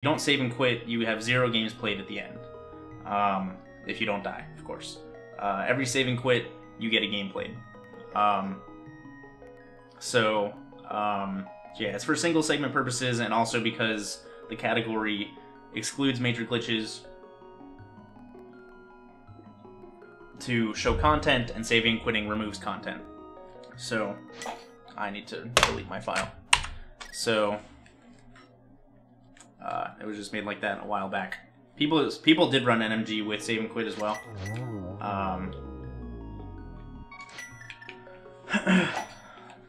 you don't save and quit, you have 0 games played at the end. If you don't die, of course. Every save and quit, you get a game played. Yeah, it's for single segment purposes, and also because the category excludes major glitches to show content, and saving and quitting removes content. So I need to delete my file. So it was just made like that a while back. People did run NMG with save and quit as well.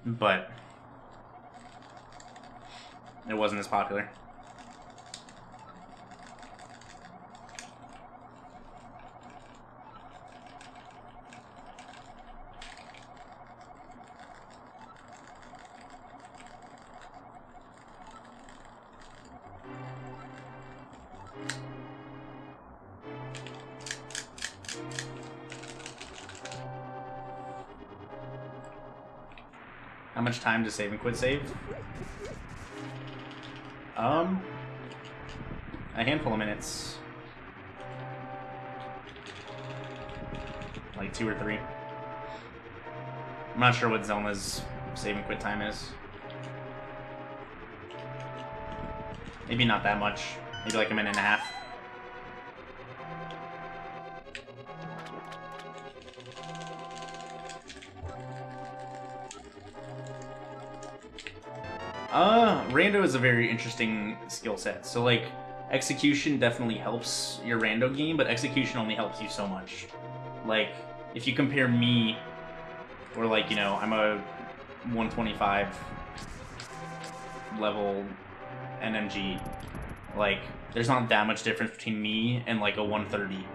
But it wasn't as popular. How much time to save and quit save? A handful of minutes. Like 2 or 3. I'm not sure what Zelma's save and quit time is. Maybe not that much. Maybe like a minute and a half. Rando is a very interesting skill set. So, like, execution definitely helps your rando game, but execution only helps you so much. Like, if you compare me, or like, you know, I'm a 125 level NMG, like, there's not that much difference between me and like a 130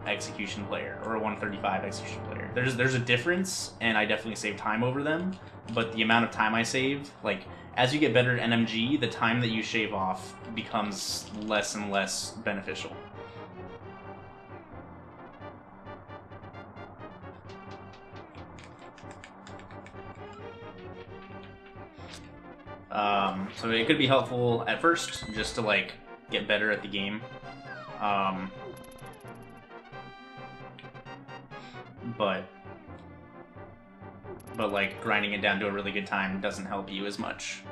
execution player or a 135 execution player. There's a difference, and I definitely save time over them, but the amount of time I save, like, as you get better at NMG, the time that you shave off becomes less and less beneficial. So it could be helpful at first, just to, like, get better at the game. But like, grinding it down to a really good time doesn't help you as much.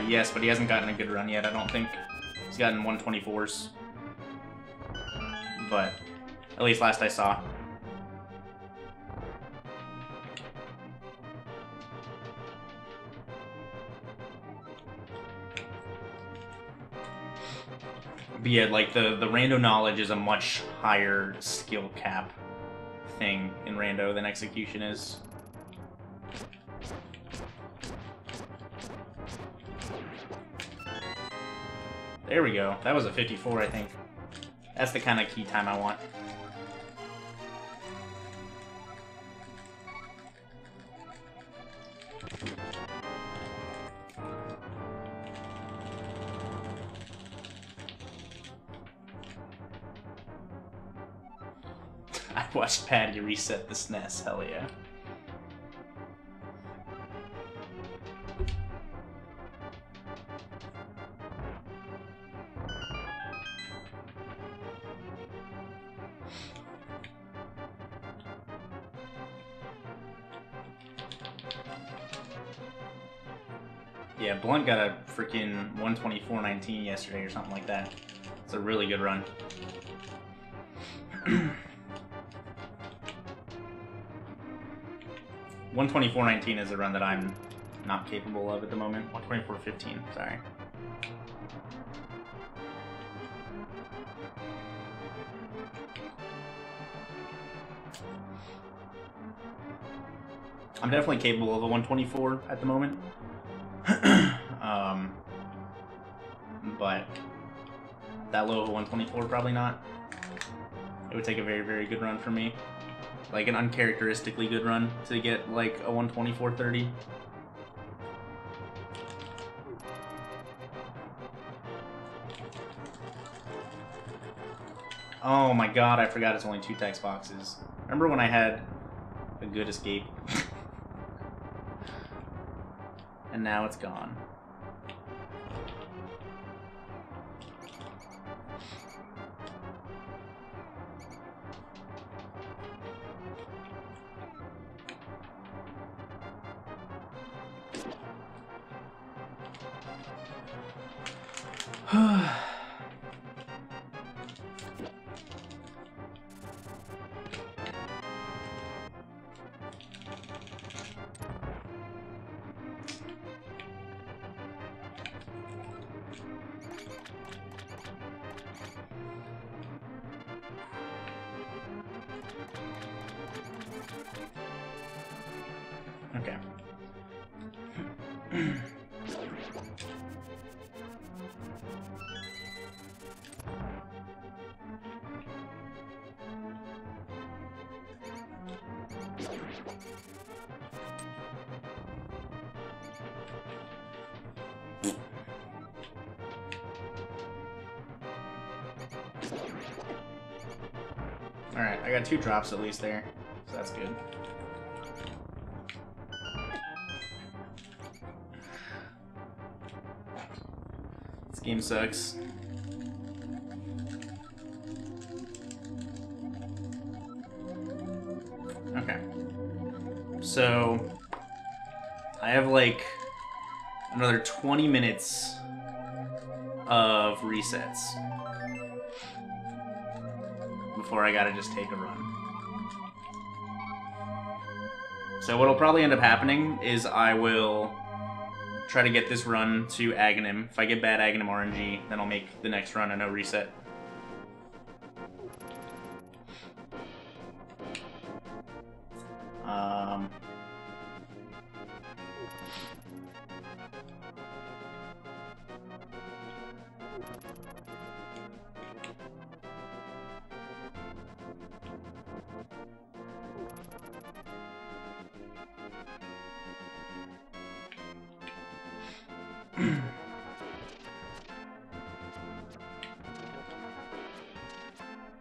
Yes, but he hasn't gotten a good run yet, I don't think. He's gotten 124s. But at least last I saw. But yeah, like, the rando knowledge is a much higher skill cap thing in rando than execution is. There we go. That was a 54, I think. That's the kind of key time I want. I watched Patty reset the SNES, hell yeah. Yeah, Blunt got a freaking 124.19 yesterday or something like that. It's a really good run. 124.19 is a run that I'm not capable of at the moment. 124.15, sorry. I'm definitely capable of a 124 at the moment. But that low of a 124, probably not. It would take a very, very good run for me. Like an uncharacteristically good run to get like a 124.30. Oh my god, I forgot it's only 2 text boxes. Remember when I had a good escape? And now it's gone. Okay. Alright, I got 2 drops at least there, so that's good. This game sucks. Okay. So, I have like another 20 minutes of resets before I gotta just take a run. So what'll probably end up happening is I will try to get this run to Aghanim. If I get bad Aghanim RNG, then I'll make the next run a no reset.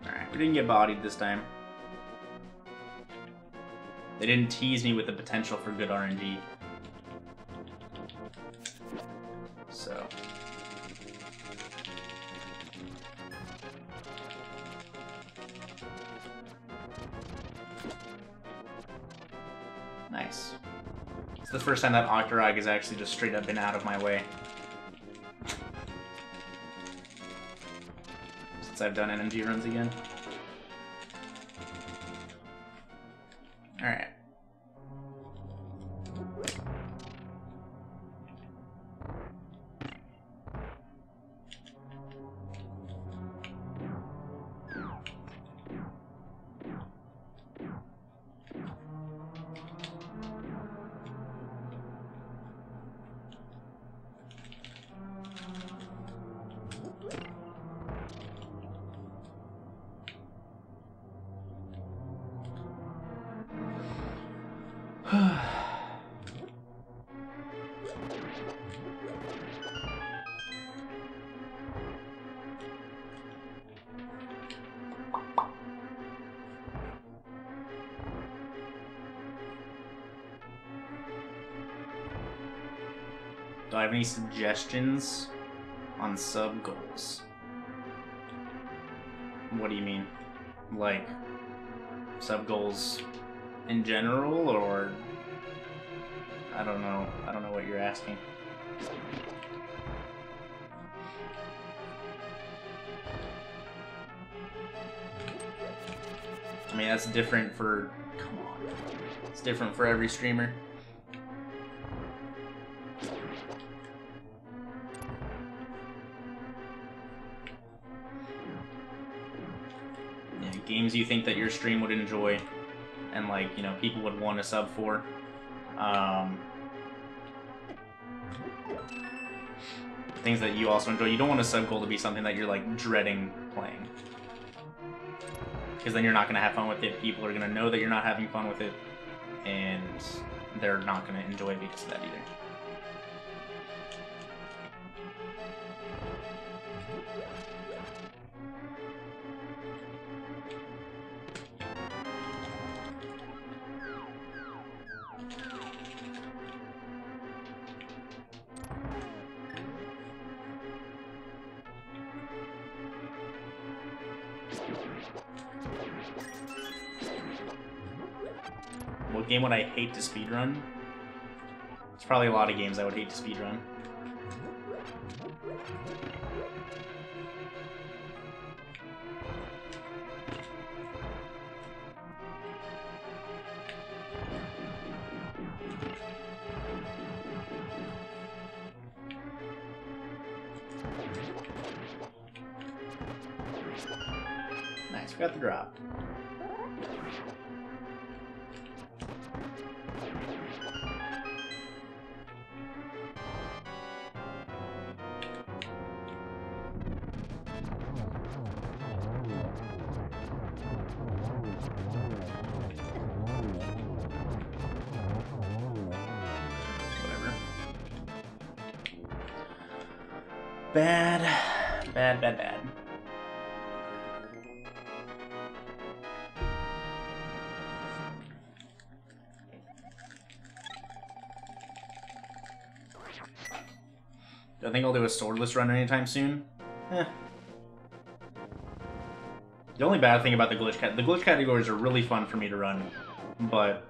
Alright, we didn't get bodied this time. They didn't tease me with the potential for good RNG. So. Nice. It's the first time that Octorog has actually just straight up been out of my way. Since I've done NMG runs again. Alright. Do I have any suggestions on sub goals? What do you mean? Like, sub goals in general, or I don't know. I don't know what you're asking. I mean, that's different for, come on. It's different for every streamer. Yeah, games you think that your stream would enjoy and, like, you know, people would want to sub for. Things that you also enjoy. You don't want a sub goal to be something that you're, like, dreading playing. because then you're not going to have fun with it. People are going to know that you're not having fun with it, and they're not going to enjoy it because of that either. What game would I hate to speedrun? There's probably a lot of games I would hate to speedrun. Nice, we got the drop. Bad. Do I think I'll do a swordless run anytime soon? The only bad thing about the glitch categories are really fun for me to run, but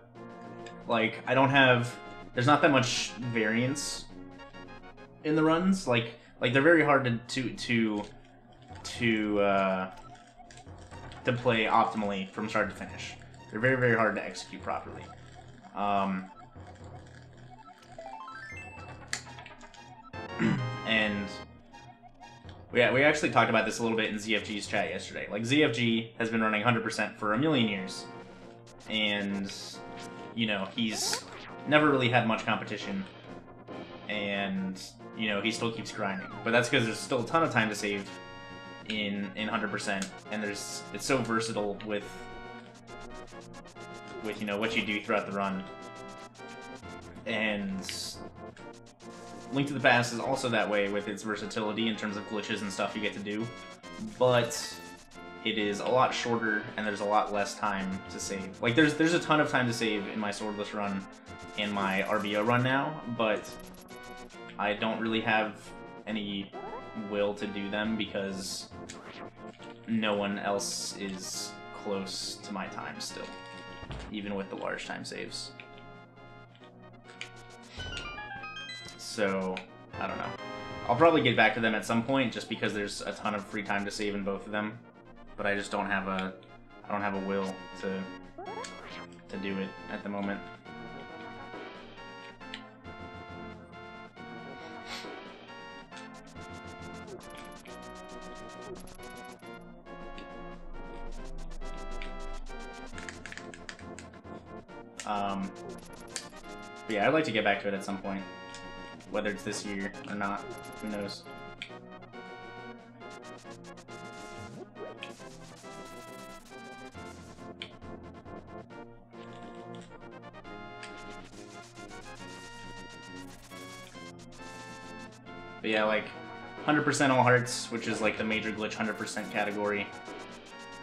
like there's not that much variance in the runs. Like they're very hard to play optimally from start to finish. They're very, very hard to execute properly. And we actually talked about this a little bit in ZFG's chat yesterday. Like, ZFG has been running 100% for a million years, and you know, he's never really had much competition, and you know, he still keeps grinding. But that's because there's still a ton of time to save in 100%, and it's so versatile with you know, what you do throughout the run. And Link to the Past is also that way with its versatility in terms of glitches and stuff you get to do, but it is a lot shorter and there's a lot less time to save. Like, there's a ton of time to save in my swordless run and my RBO run now, but I don't really have any will to do them because no one else is close to my time still, even with the large time saves. So, I don't know. I'll probably get back to them at some point just because there's a ton of free time to save in both of them, but I just don't have a will to do it at the moment. But yeah, I'd like to get back to it at some point. Whether it's this year or not, who knows. But yeah, like 100% all hearts, which is like the major glitch 100% category,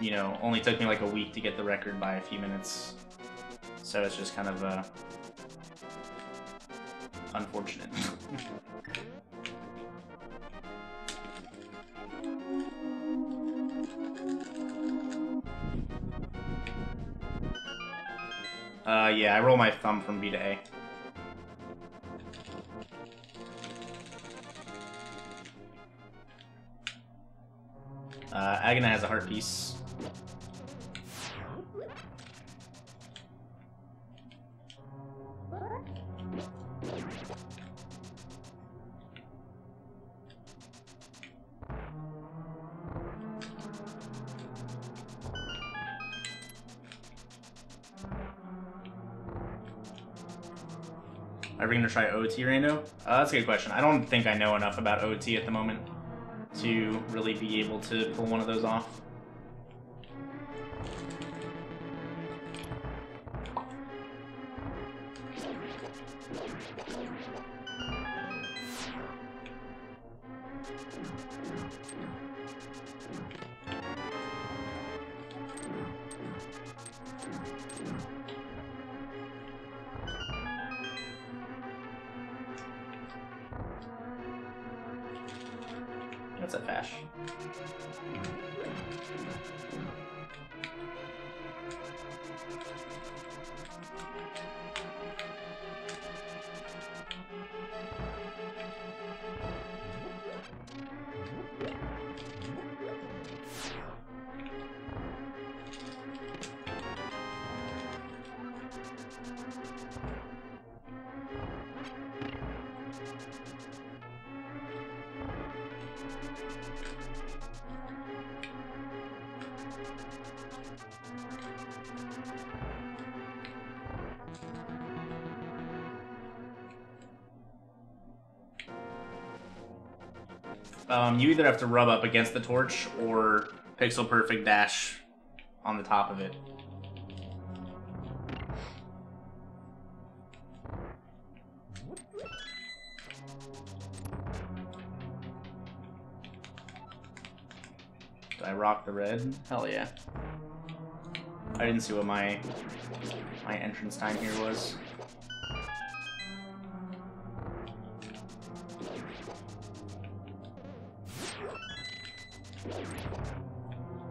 you know, only took me like a week to get the record by a few minutes. So it's just kind of unfortunate. Yeah, I roll my thumb from B to A. Agana has a heart piece. Are we going to try OT, Rando? That's a good question. I don't think I know enough about OT at the moment to really be able to pull one of those off. That's a Fash. You either have to rub up against the torch or pixel perfect dash on the top of it. Did I rock the red? Hell yeah. I didn't see what my entrance time here was.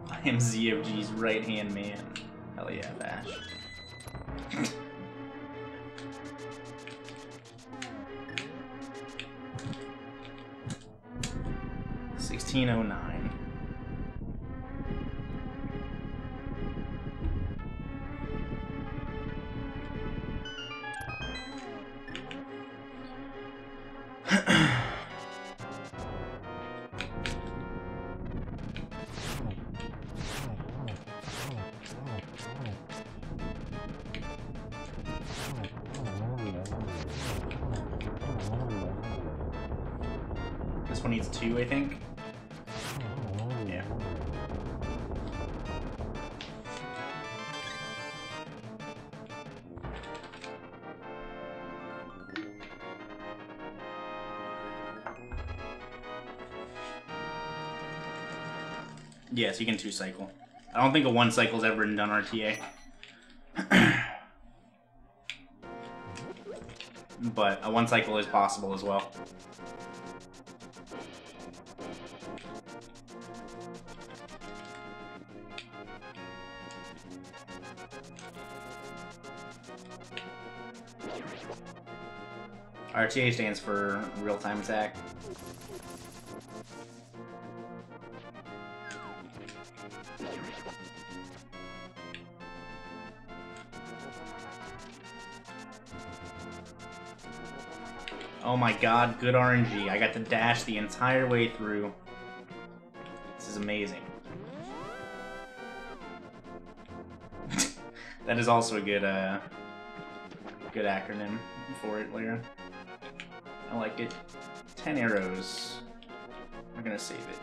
I am ZFG's right-hand man. Hell yeah, Bash. 1609. This one needs 2, I think. Yeah. Yes, you can 2-cycle. I don't think a 1-cycle's ever been done RTA. But a 1-cycle is possible as well. RTA stands for real-time attack. Oh my god, good RNG. I got to dash the entire way through. This is amazing. That is also a good good acronym for it, Lyra. I like it. 10 arrows. We're gonna save it.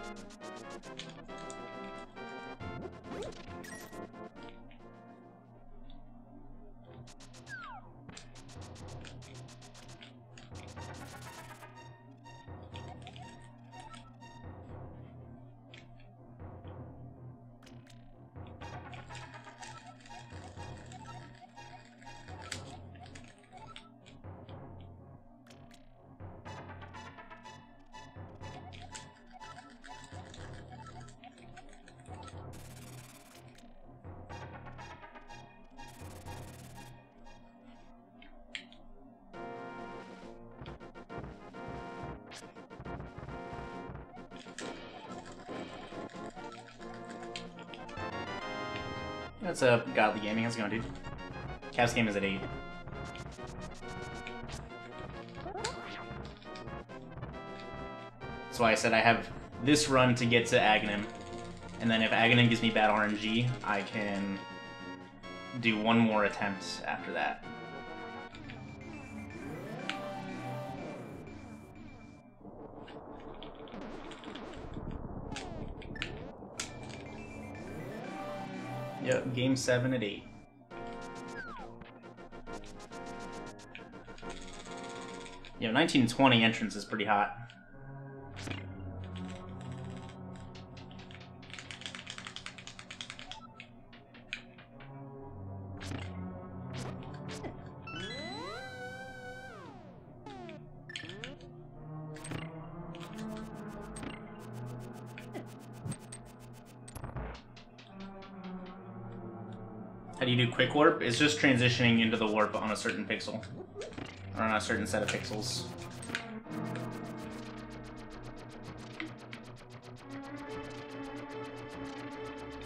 That's a Godly Gaming. How's it going, dude? Cavs game is at 8. That's why I said I have this run to get to Aghanim. And then if Aghanim gives me bad RNG, I can do one more attempt after that. Yep, game 7 at 8. You know, 1920 entrance is pretty hot. do you do quick warp? It's just transitioning into the warp on a certain pixel. Or on a certain set of pixels.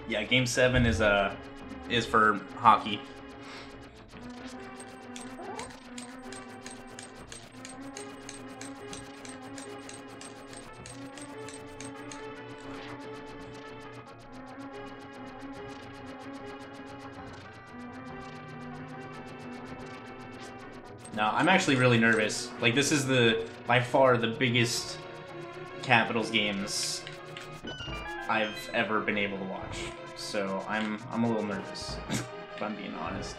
Yeah, game 7 is for hockey. No, I'm actually really nervous. Like, this is by far the biggest Capitals games I've ever been able to watch. So I'm a little nervous, if I'm being honest.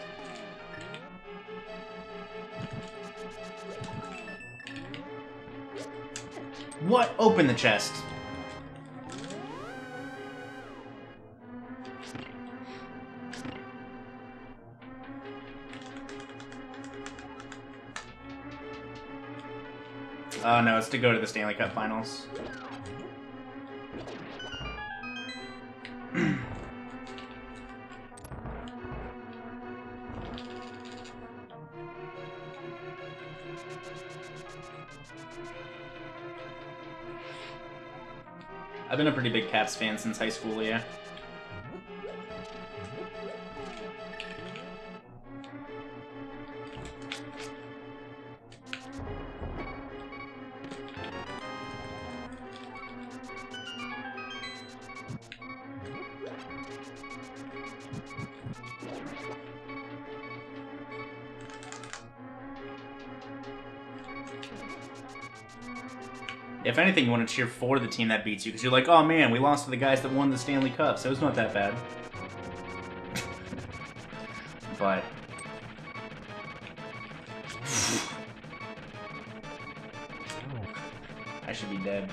What? Open the chest. Oh no, it's to go to the Stanley Cup Finals. I've been a pretty big Caps fan since high school, yeah. If anything, you want to cheer for the team that beats you, because you're like, oh man, we lost to the guys that won the Stanley Cup, so it's not that bad. But... I should be dead.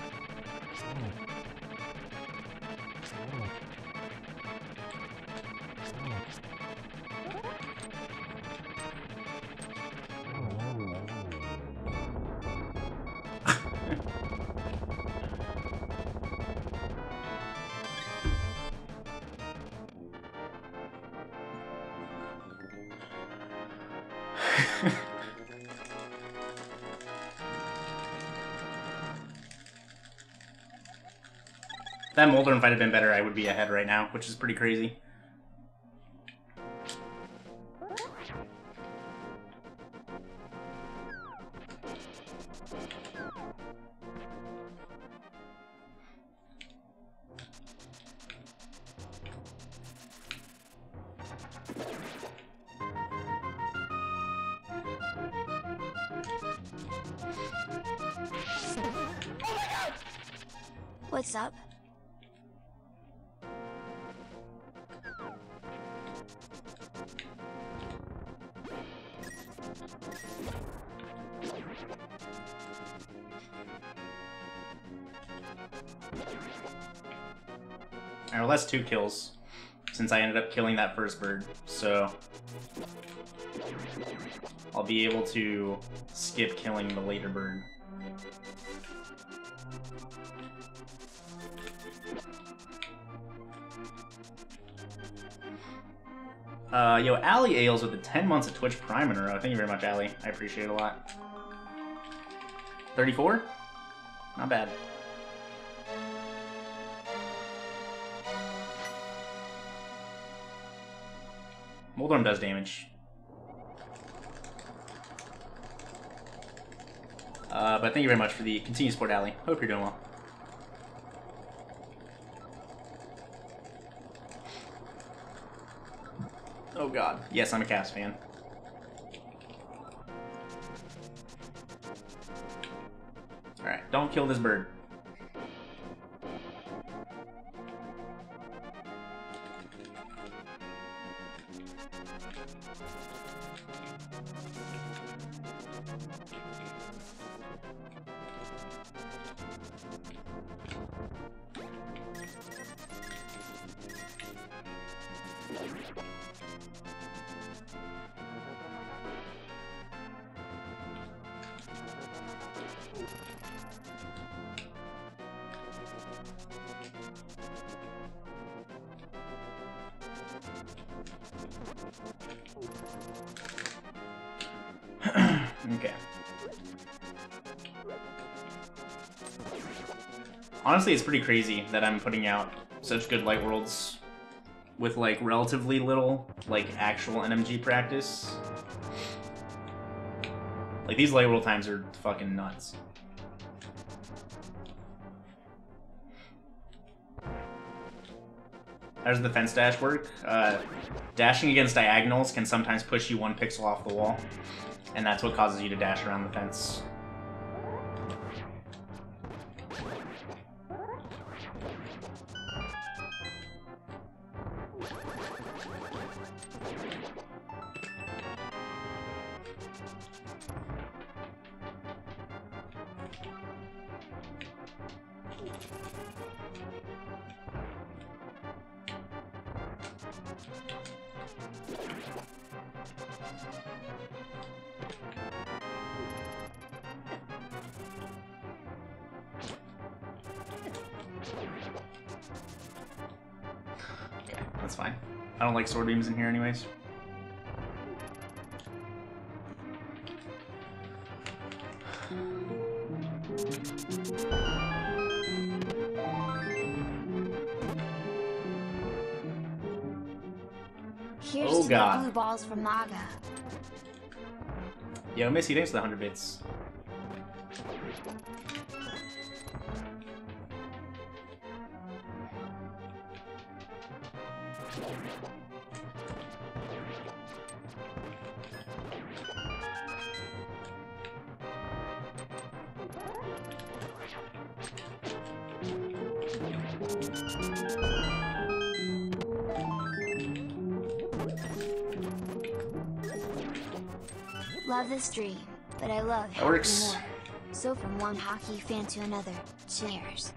If that Moldorm fight had been better, I would be ahead right now, which is pretty crazy. What's up? Alright, well that's 2 kills, since I ended up killing that first bird, so I'll be able to skip killing the later bird. Yo, Allie Ailes with the 10 months of Twitch Prime in a row. Thank you very much, Allie. I appreciate it a lot. 34? Not bad. Moldorm does damage. But thank you very much for the continued support, Allie. Hope you're doing well. Oh god. Yes, I'm a Caps fan. Alright, don't kill this bird. Honestly, it's pretty crazy that I'm putting out such good Light Worlds with, like, relatively little, like, actual NMG practice. Like, these Light World times are fucking nuts. How does the fence dash work? Dashing against diagonals can sometimes push you 1 pixel off the wall, and that's what causes you to dash around the fence. That's fine. I don't like sword beams in here anyways. Here's Oh god. blue balls from Naga. Yo, Missy, thanks for the 100 bits. Love this dream, but I love That hockey works. more. So from one hockey fan to another, cheers.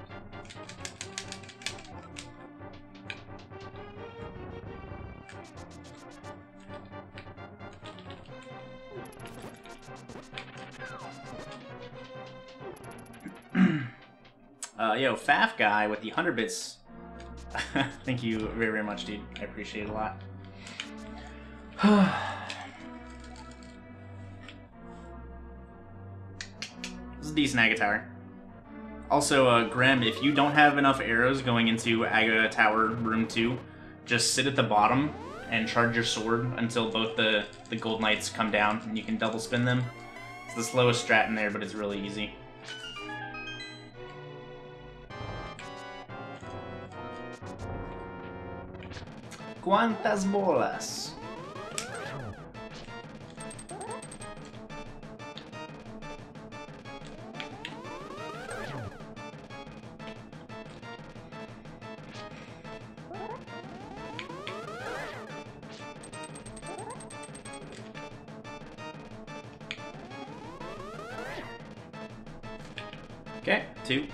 Yo, Faf guy with the 100 bits. Thank you very, very much, dude. I appreciate it a lot. This is a decent Aga Tower. Also, Grem, if you don't have enough arrows going into Aga Tower Room 2, just sit at the bottom and charge your sword until both the Gold Knights come down, and you can double spin them. It's the slowest strat in there, but it's really easy. ¿Cuántas bolas? Okay, 2.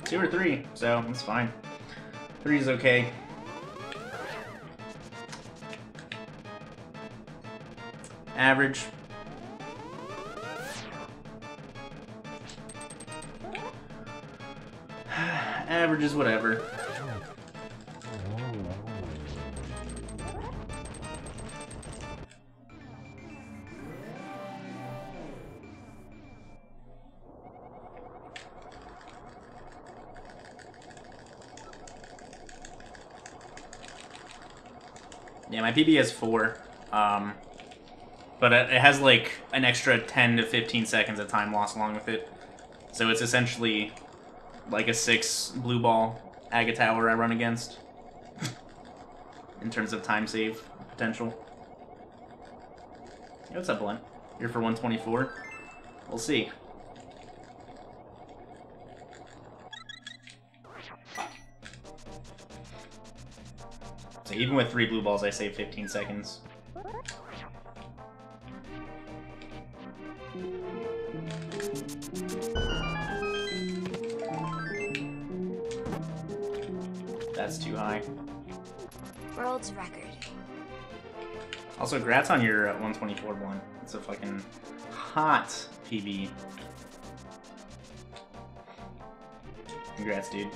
Two or 3, so that's fine. 3 is okay. Average. Average is whatever. Yeah, my PB has 4. But it has like an extra 10 to 15 seconds of time loss along with it. So it's essentially like a 6 blue ball Aga Tower I run against. In terms of time save potential. Hey, what's up, Blunt? You're for 124? We'll see. So even with 3 blue balls, I save 15 seconds. That's too high. World's record. Also, congrats on your 124 one. It's a fucking hot PB. Congrats, dude.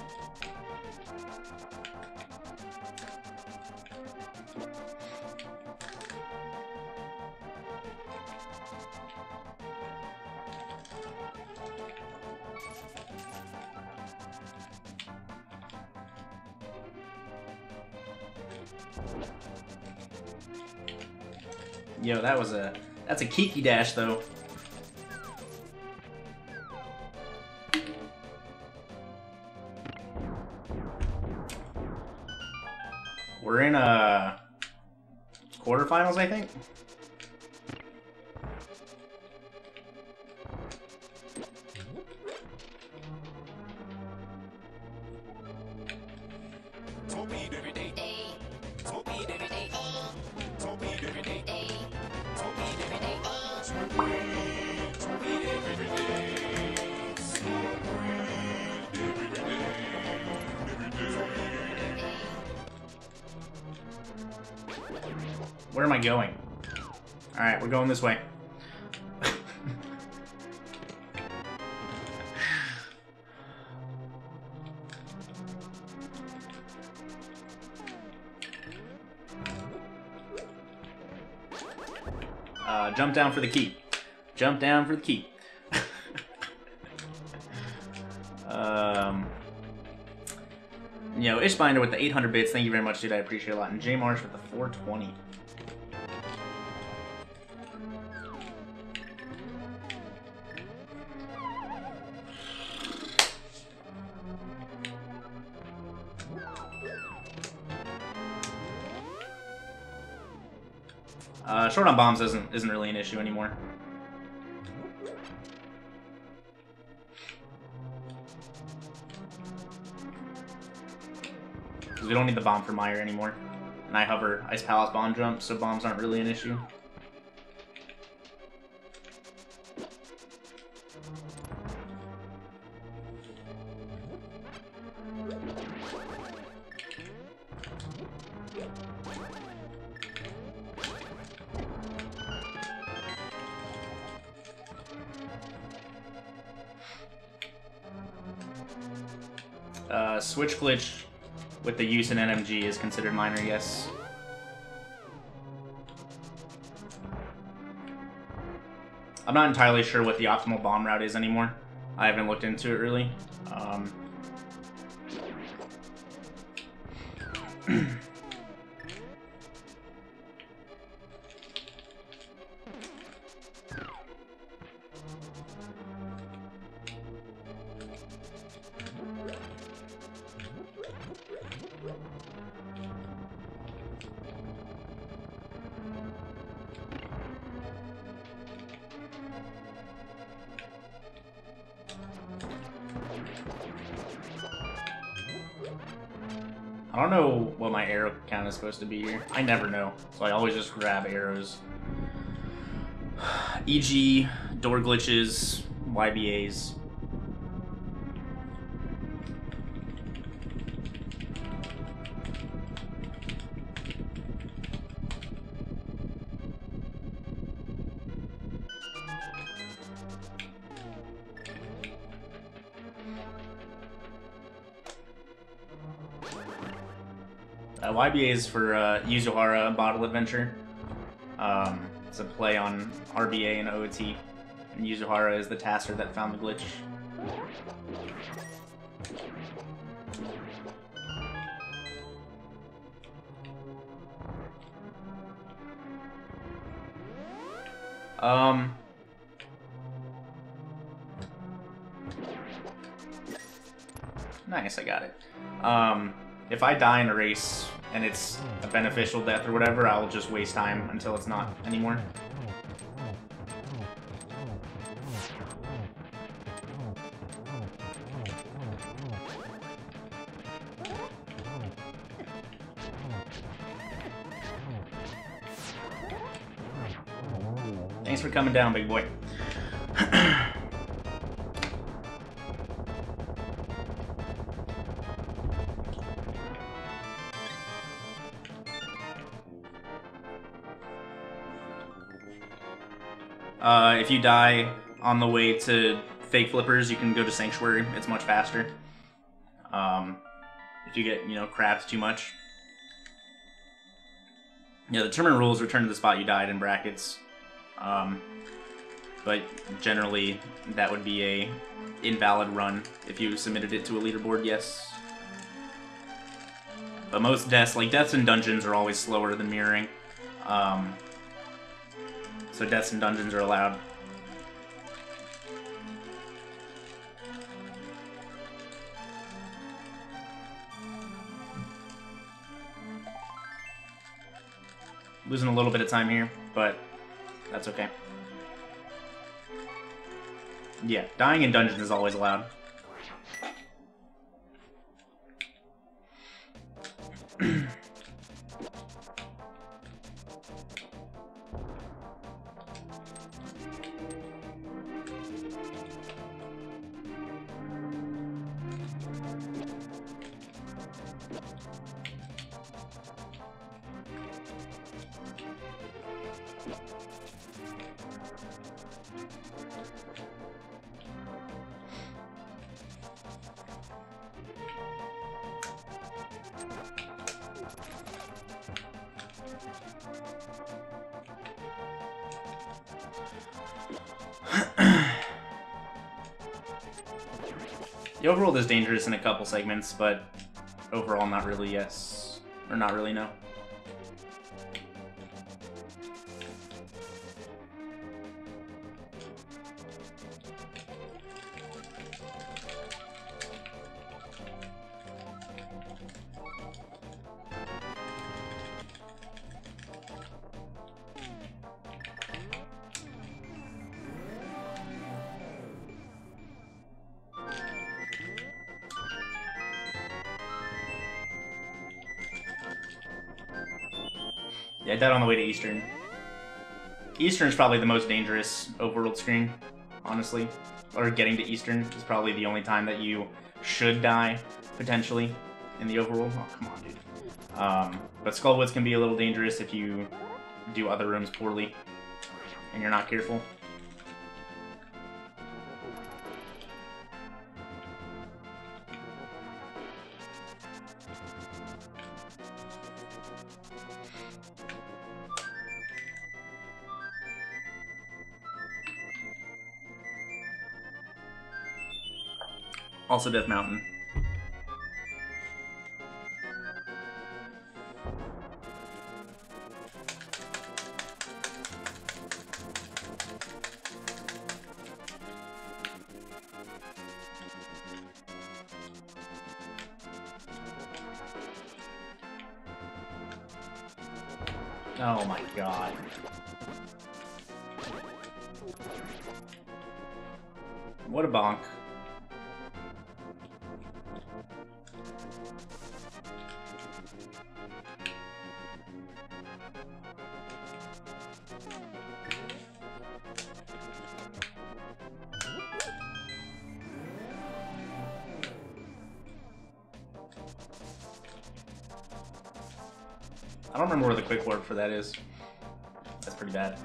Yo, that's a Kiki dash though. We're in quarterfinals, I think. Where am I going? Alright, we're going this way. Jump down for the key. Jump down for the key. You know, Ishbinder with the 800 bits. Thank you very much, dude. I appreciate it a lot. And J Marsh with the 420. Short on bombs isn't really an issue anymore. Because we don't need the bomb for Meyer anymore. And I hover Ice Palace bomb jump, so bombs aren't really an issue. Switch glitch with the use in NMG is considered minor, yes. I'm not entirely sure what the optimal bomb route is anymore. I haven't looked into it really. I don't know what my arrow count is supposed to be here. I never know, so I always just grab arrows. E.g., door glitches, YBAs. YBA is for Yuzuhara Bottle Adventure. It's a play on RBA and OOT. And Yuzuhara is the tasker that found the glitch. Nice, I got it. If I die in a race and it's a beneficial death or whatever, I'll just waste time until it's not anymore. Thanks for coming down, big boy. If you die on the way to fake flippers, you can go to Sanctuary. It's much faster. If you get, crabbed too much. Yeah, the tournament rules return to the spot you died in brackets. But generally, that would be a invalid run if you submitted it to a leaderboard, yes. But most deaths, like deaths in dungeons, are always slower than mirroring. So deaths in dungeons are allowed. Losing a little bit of time here, but that's okay. Yeah, dying in dungeons is always allowed. The overworld is dangerous in a couple segments, but overall not really yes. Or not really no. Yeah, I died on the way to Eastern. Eastern is probably the most dangerous overworld screen, honestly. Or getting to Eastern is probably the only time that you should die, potentially, in the overworld. Oh, come on, dude. But Skullwoods can be a little dangerous if you do other rooms poorly and you're not careful. Also Death Mountain. Oh my god. What a bonk. I don't remember where the quick warp for that is. That's pretty bad.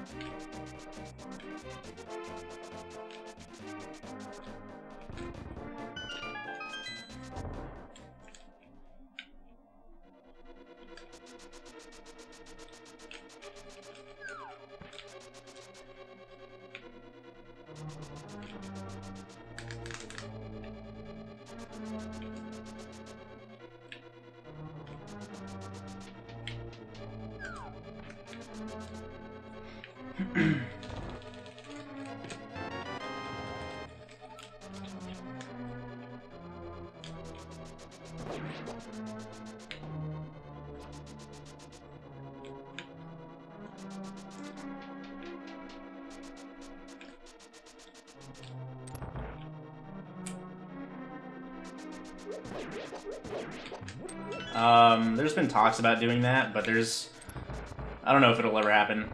There's been talks about doing that, but I don't know if it'll ever happen.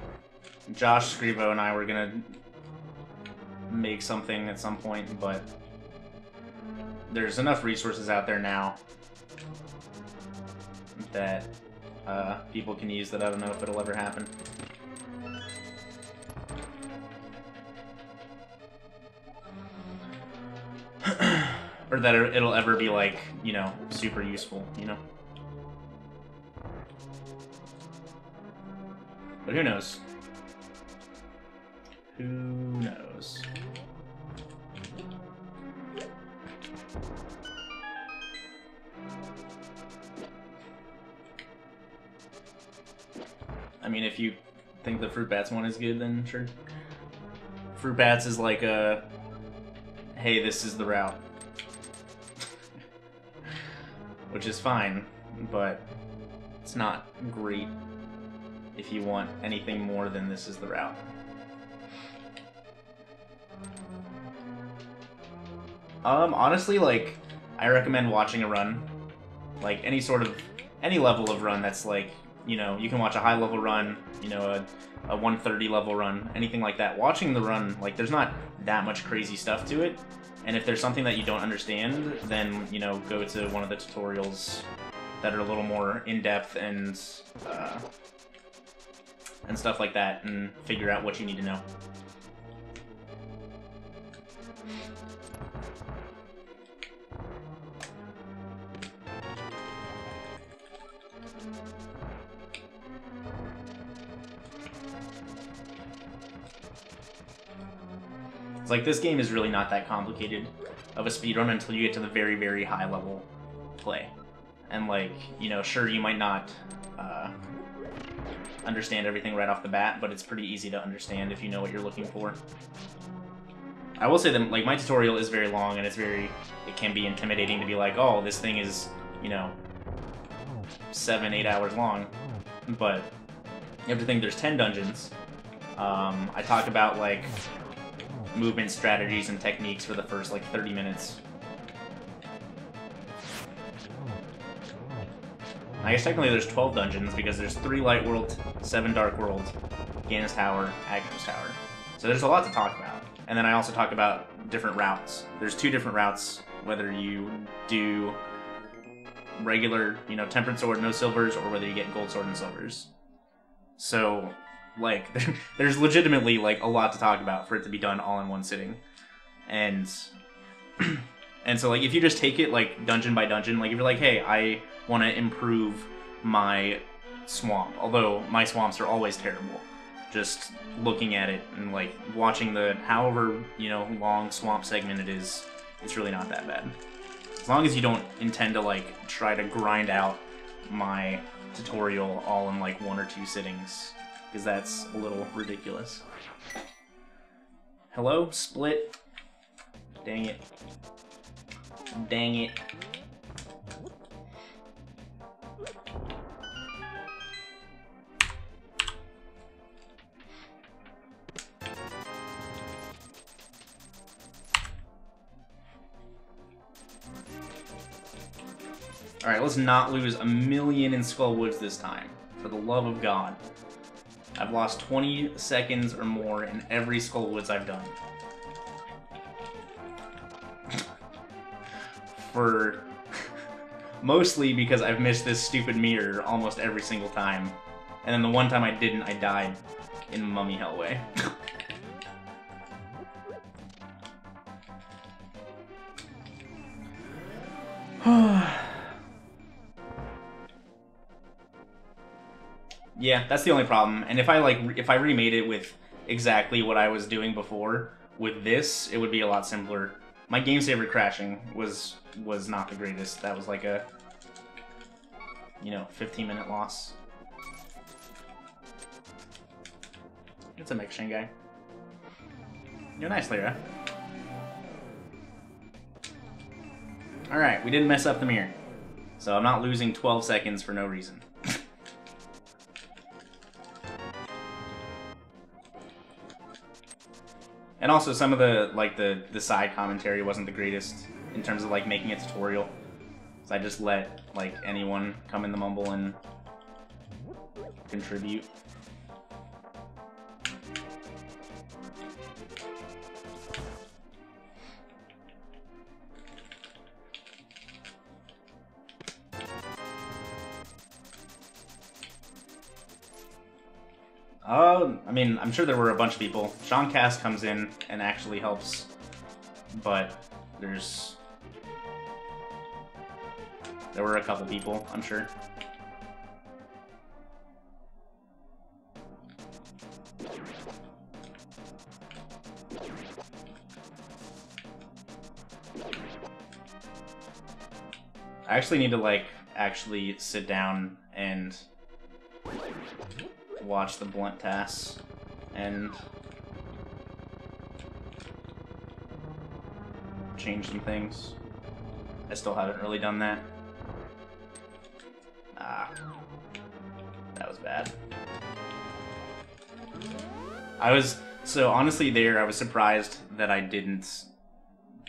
Josh Scrivo and I were gonna make something at some point, but there's enough resources out there now that people can use that I don't know if it'll ever happen. or that it'll ever be like, you know, super useful, you know? But who knows? Who knows? I mean, if you think the Fruit Bats one is good, then sure. Fruit Bats is like a, hey, this is the route. Which is fine, but it's not great if you want anything more than this is the route. Honestly, like, I recommend watching a run. Like, any level of run that's like, you know, you can watch a high level run, you know, a 130 level run, anything like that. Watching the run, like, there's not that much crazy stuff to it. And if there's something that you don't understand, then, you know, go to one of the tutorials that are a little more in-depth and stuff like that, and figure out what you need to know. It's like, this game is really not that complicated of a speedrun until you get to the very, very high level play. And, like, you know, sure, you might not understand everything right off the bat, but it's pretty easy to understand if you know what you're looking for. I will say that, like, my tutorial is very long, and it can be intimidating to be like, oh, this thing is, you know, 7-8 hours long, but you have to think there's 10 dungeons. I talk about, like, movement strategies and techniques for the first, like, 30 minutes. I guess technically there's 12 dungeons, because there's 3 Light World, 7 Dark World, Ganos Tower, Agnos Tower. So there's a lot to talk about. And then I also talk about different routes. There's 2 different routes, whether you do regular, you know, Tempered Sword, no silvers, or whether you get Gold Sword and silvers. So, like, there's legitimately, like, a lot to talk about for it to be done all in one sitting. And and so, like, if you just take it, like, dungeon by dungeon, like, if you're like, hey, I want to improve my swamp, although my swamps are always terrible, just looking at it and, like, watching the however, you know, long swamp segment it is, it's really not that bad. As long as you don't intend to, like, try to grind out my tutorial all in, like, 1 or 2 sittings, because that's a little ridiculous. Hello? Split? Dang it. Dang it. Alright, let's not lose a million in Skull Woods this time. For the love of God. I've lost 20 seconds or more in every Skull Woods I've done. For... mostly because I've missed this stupid mirror almost every single time. And then the one time I didn't, I died in Mummy Hellway. Yeah, that's the only problem. And if I remade it with exactly what I was doing before, with this, it would be a lot simpler. My game saver crashing was not the greatest. That was like a, you know, 15-minute loss. It's a Mecha guy. You're nice, Lyra. Alright, we didn't mess up the mirror. So I'm not losing 12 seconds for no reason. And also, some of the side commentary wasn't the greatest in terms of, like, making a tutorial. So I just let, like, anyone come in the mumble and contribute. I mean, I'm sure there were a bunch of people. Sean Cass comes in and actually helps, but there's There were a couple people, I'm sure. I actually need to, like, actually sit down and watch the blunt tasks and change some things. I still haven't really done that. Ah, that was bad. So honestly there, I was surprised that I didn't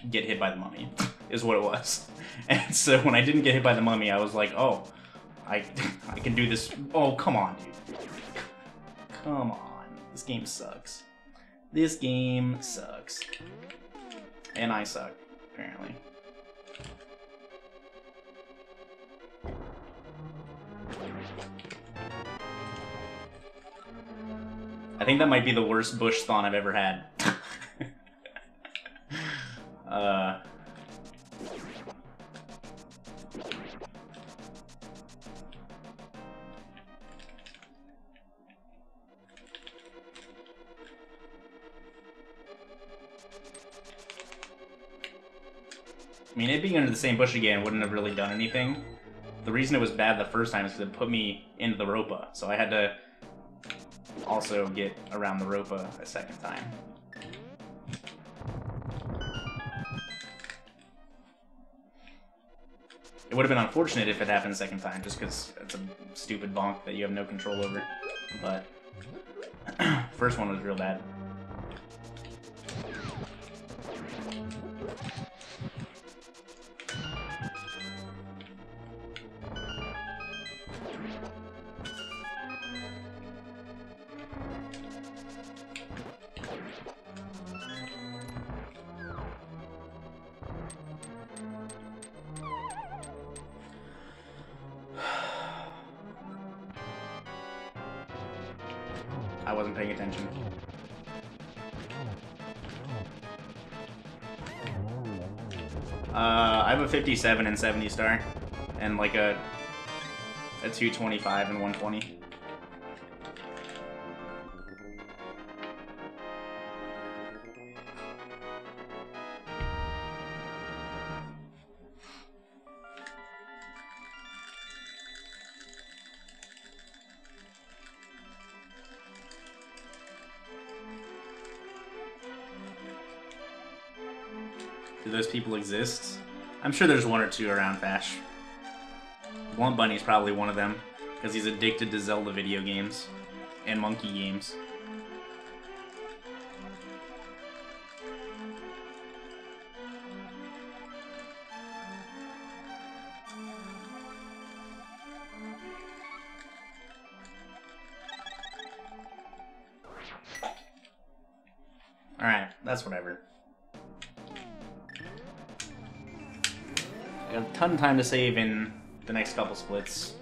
get hit by the mummy, is what it was. And so when I didn't get hit by the mummy, I was like, oh, I can do this. Oh, come on, dude. Come on. This game sucks. This game sucks. And I suck, apparently. I think that might be the worst bush spawn I've ever had. I mean, it being under the same bush again wouldn't have really done anything. The reason it was bad the first time is because it put me into the ropa, so I had to also get around the ropa a second time. It would have been unfortunate if it happened a second time, just because it's a stupid bonk that you have no control over. But first one was real bad. I wasn't paying attention. I have a 57 and 70 star, and like a 225 and 120. Do those people exist? I'm sure there's one or two around Fash. Blunt Bunny's probably one of them, because he's addicted to Zelda video games and monkey games. Alright, that's whatever. I got a ton of time to save in the next couple splits.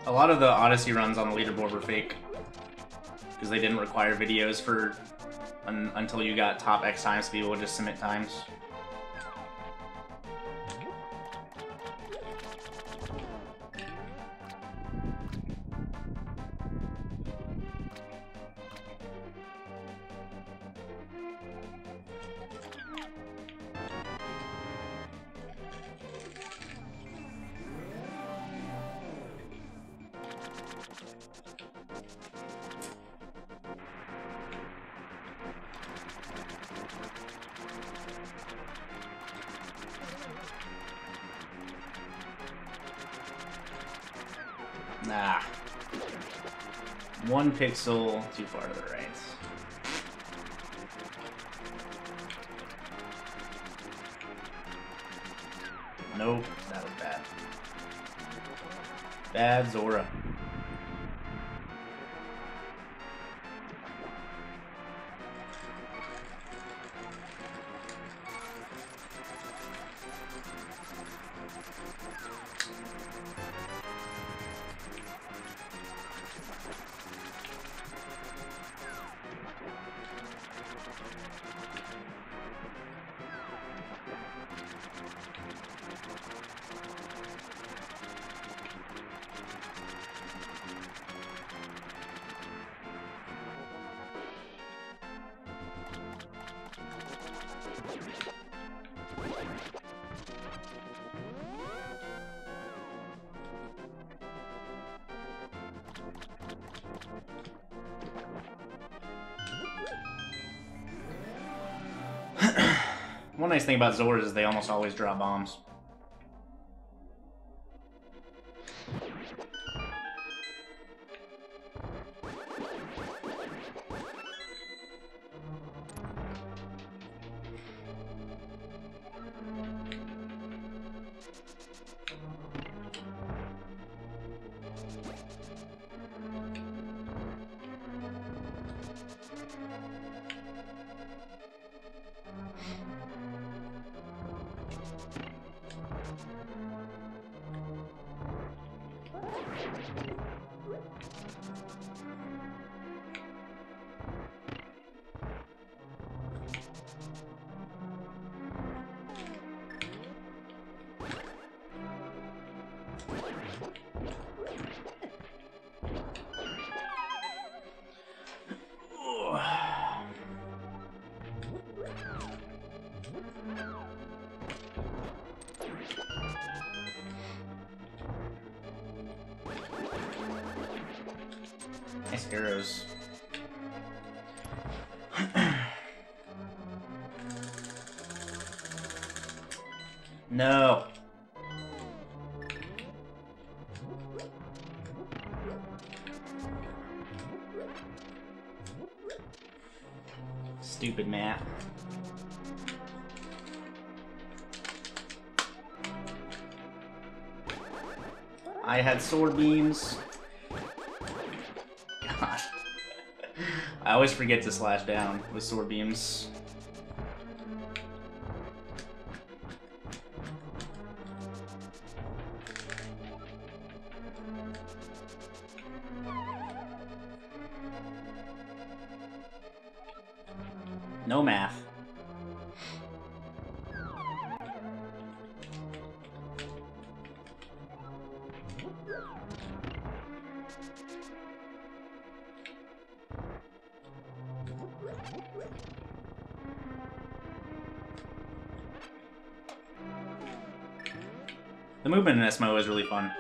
A lot of the Odyssey runs on the leaderboard were fake, because they didn't require videos for until you got top X times to be able to just submit times. Nah. 1 pixel too far to the right. Nope, that was bad. Bad Zora. One nice thing about Zoras is they almost always drop bombs. Nice arrows. No. Stupid map. I had sword beams. God. I always forget to slash down with sword beams. No math. The movement in SMO is really fun.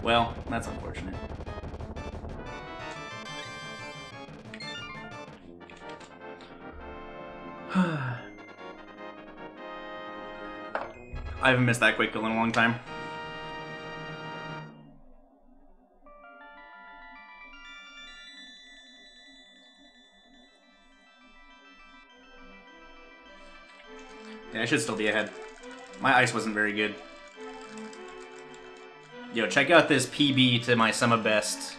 Well, that's unfortunate. I haven't missed that quick kill in a long time. Yeah, I should still be ahead. My ice wasn't very good. Yo, check out this PB to my summer best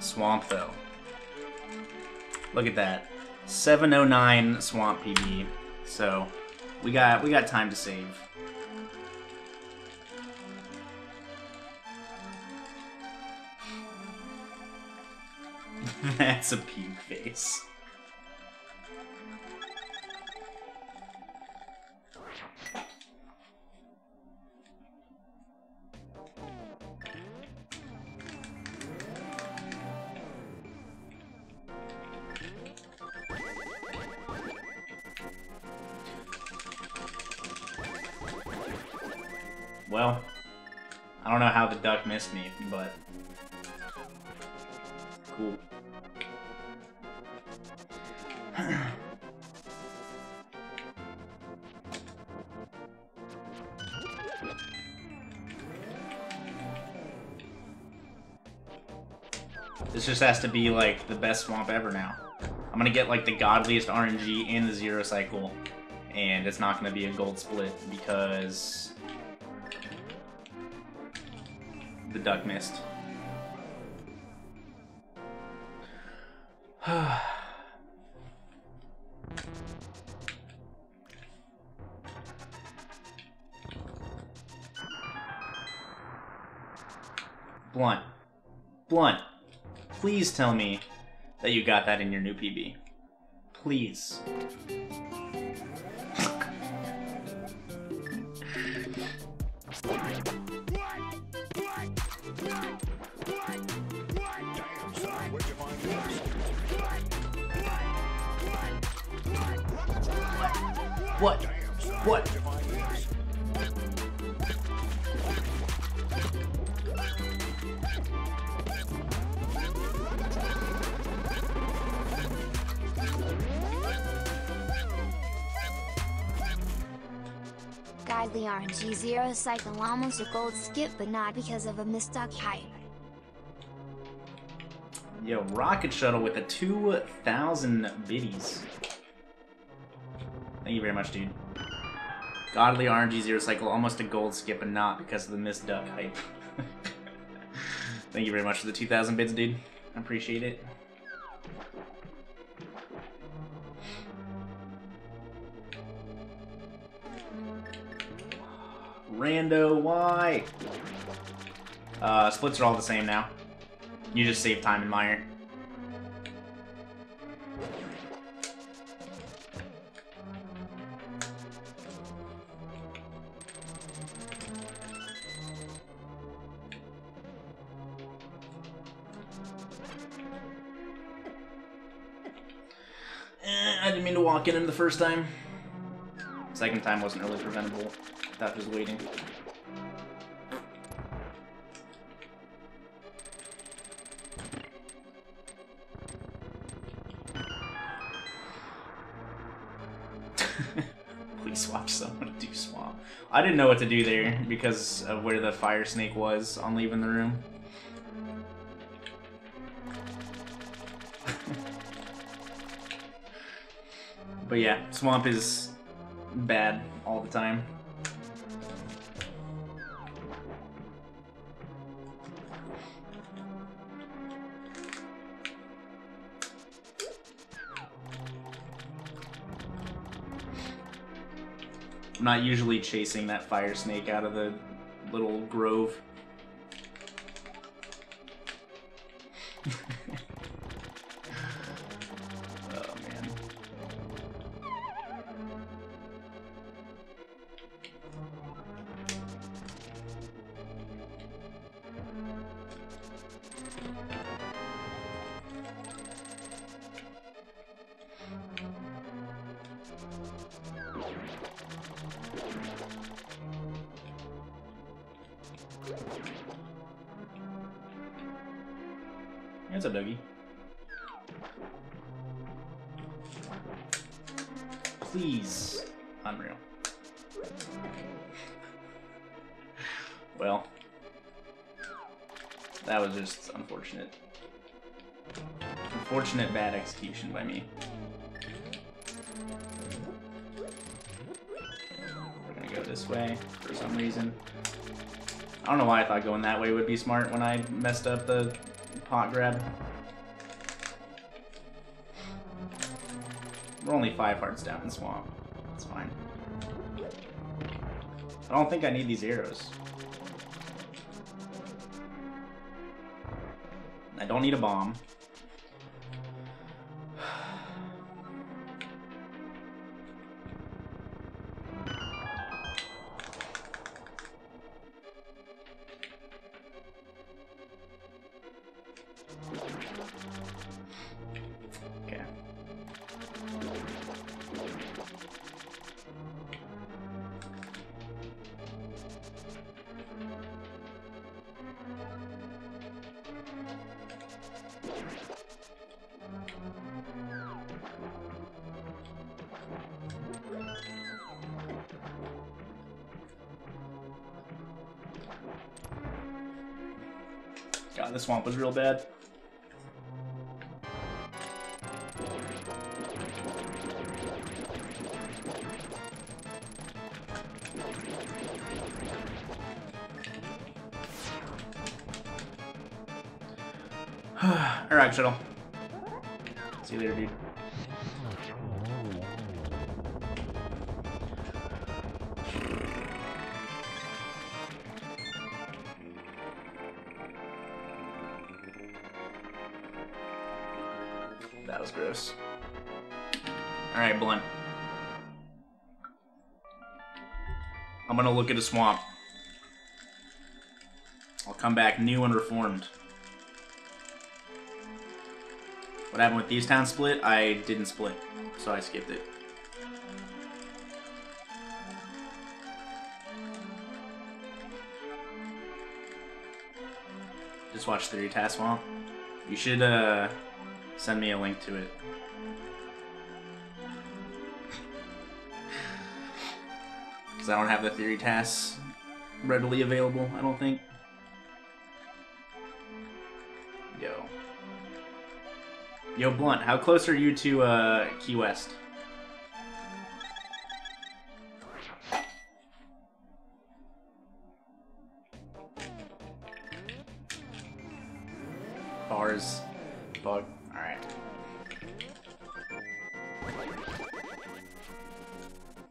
swamp though. Look at that. 709 swamp PB. So we got time to save. That's a puke face. Well, I don't know how the duck missed me, but cool. This just has to be like the best swamp ever now. I'm gonna get like the godliest RNG and the zero cycle, and it's not gonna be a gold split because the duck missed. Blunt, please tell me that you got that in your new PB. Please. What? What? Godly RNG zero cycle almost a gold skip, but not because of a misstuck hype. Yo, Rocket Shuttle with a 2,000 biddies. Thank you very much, dude. Godly RNG zero cycle, almost a gold skip, but not because of the missed duck hype. Thank you very much for the 2,000 bids, dude. I appreciate it. Rando, why? Splits are all the same now. You just save time in Mire. I didn't mean to walk in him the first time. Second time wasn't really preventable. I thought he was waiting. Please swap someone to do swamp. I didn't know what to do there because of where the fire snake was on leaving the room. But yeah, swamp is bad all the time. I'm not usually chasing that fire snake out of the little grove. Oh man. What's up, Dougie? Please. Unreal. Well, that was just unfortunate. Unfortunate bad execution by me. We're gonna go this way for some reason. I don't know why I thought going that way would be smart when I messed up the pot grab. We're only 5 hearts down in swamp. That's fine. I don't think I need these arrows. I don't need a bomb. Okay. God, the swamp was real bad. Alright, shuttle. See you later, dude. That was gross. Alright, Blunt. I'm gonna look at a swamp. I'll come back new and reformed. What happened with Thieves Town split? I didn't split, so I skipped it. Just watch Theory Task Swamp. You should send me a link to it. Because I don't have the Theory Tasks readily available, I don't think. Yo, Blunt, how close are you to Key West? Bars. Bug. Alright.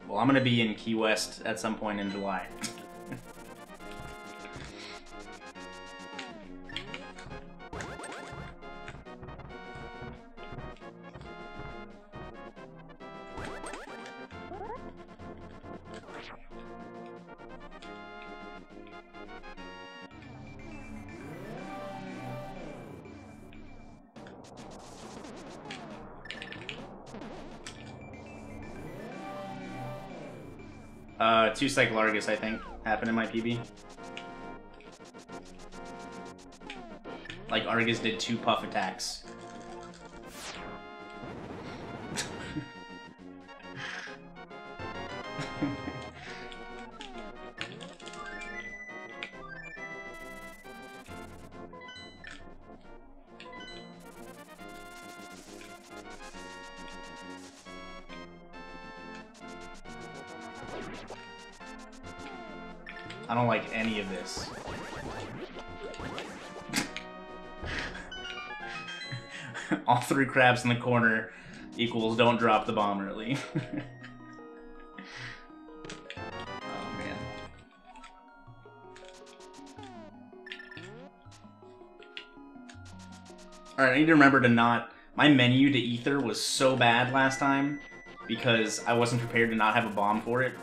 Well, I'm gonna be in Key West at some point in July. Two Cycle Argus, I think, happened in my PB. Like, Argus did 2 puff attacks. I don't like any of this. All 3 crabs in the corner equals don't drop the bomb early. Oh man. Alright, I need to remember to not... My menu to Ether was so bad last time because I wasn't prepared to not have a bomb for it.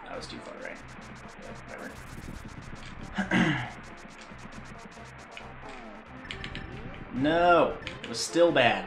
That was too far right. Whatever. No! It was still bad.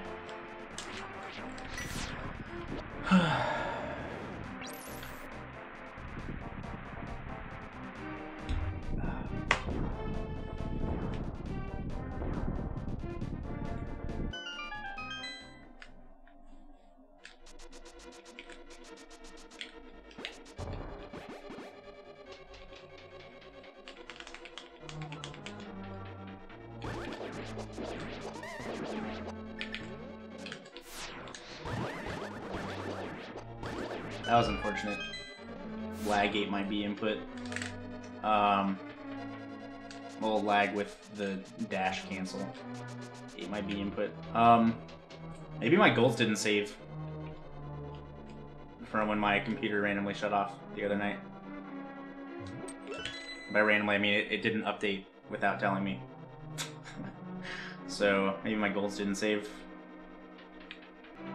That was unfortunate. Lag ate my B input. A little lag with the dash cancel. Ate my B input. Maybe my golds didn't save from when my computer randomly shut off the other night. By randomly, I mean it didn't update without telling me. So maybe my golds didn't save.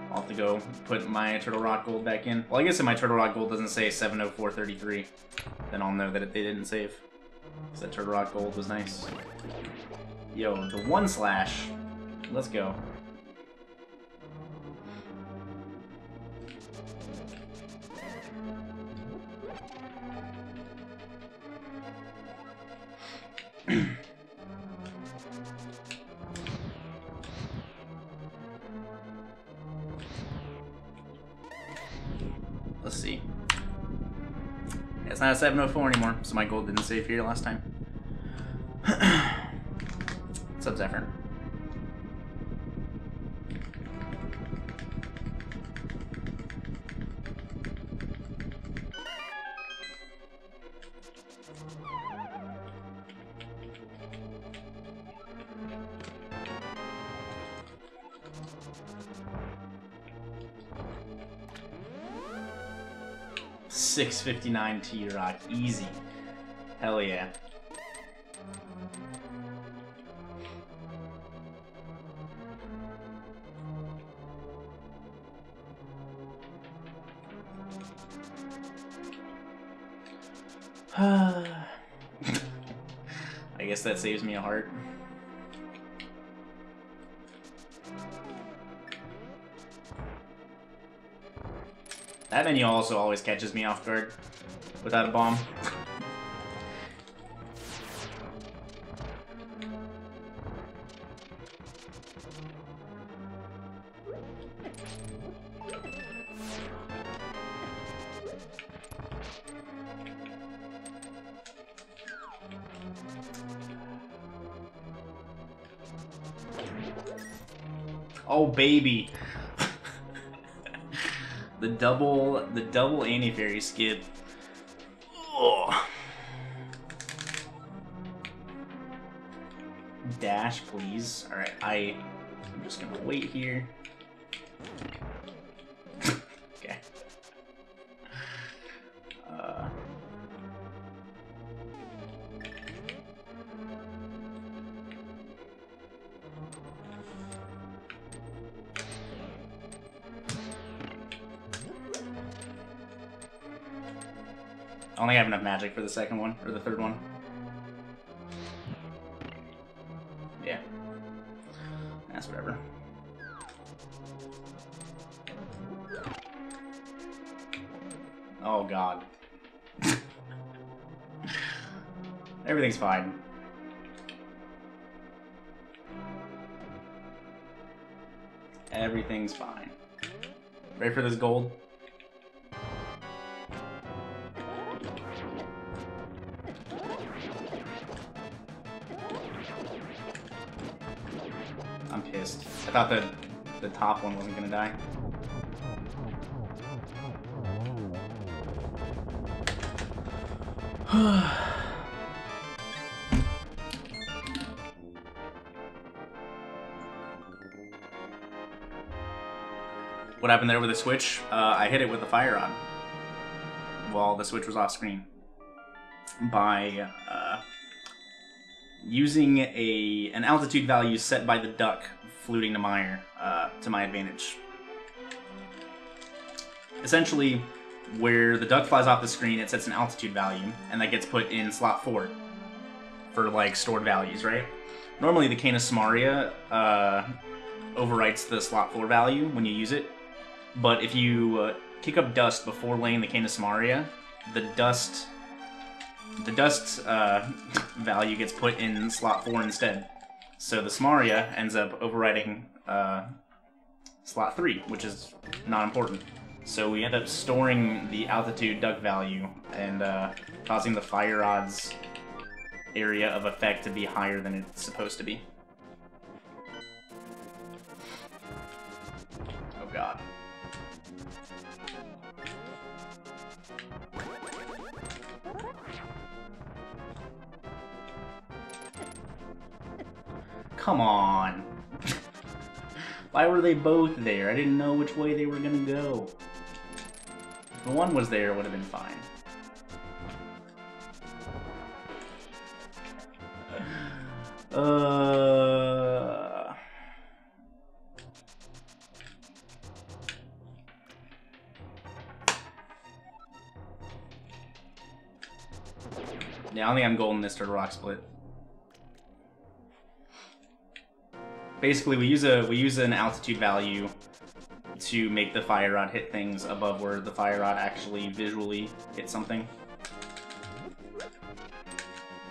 I'll have to go put my Turtle Rock gold back in. Well, I guess if my Turtle Rock gold doesn't say 70433, then I'll know that they didn't save. Because that Turtle Rock gold was nice. Yo, the 1/. Let's go. It's not a 704 anymore, so my gold didn't save here last time. What's up, Zephyr? $6.59 T-Rock, easy. Hell yeah. I guess that saves me a heart. That menu also always catches me off guard without a bomb. Oh baby. The double anti-fairy skip. Oh. Dash, please. Alright, I'm just gonna wait here. Okay. I only have enough magic for the second one, or the third one. Yeah. That's whatever. Oh god. Everything's fine. Everything's fine. Ready for this gold? I'm pissed. I thought the top one wasn't gonna die. What happened there with the switch? I hit it with the fire rod while the switch was off screen by using an altitude value set by the duck fluting to my advantage. Essentially, where the duck flies off the screen, it sets an altitude value, and that gets put in slot 4 for like stored values, right? Normally, the Canis Maria overwrites the slot 4 value when you use it, but if you kick up dust before laying the Canis Maria, the dust value gets put in slot 4 instead. So the Smaria ends up overwriting slot 3, which is not important. So we end up storing the altitude duck value and causing the fire rod's area of effect to be higher than it's supposed to be. Oh god. Come on. Why were they both there? I didn't know which way they were gonna go. If the one was there, it would have been fine. Yeah, I don't think I'm golden this turtle rock split. Basically, we use an altitude value to make the fire rod hit things above where the fire rod actually visually hits something.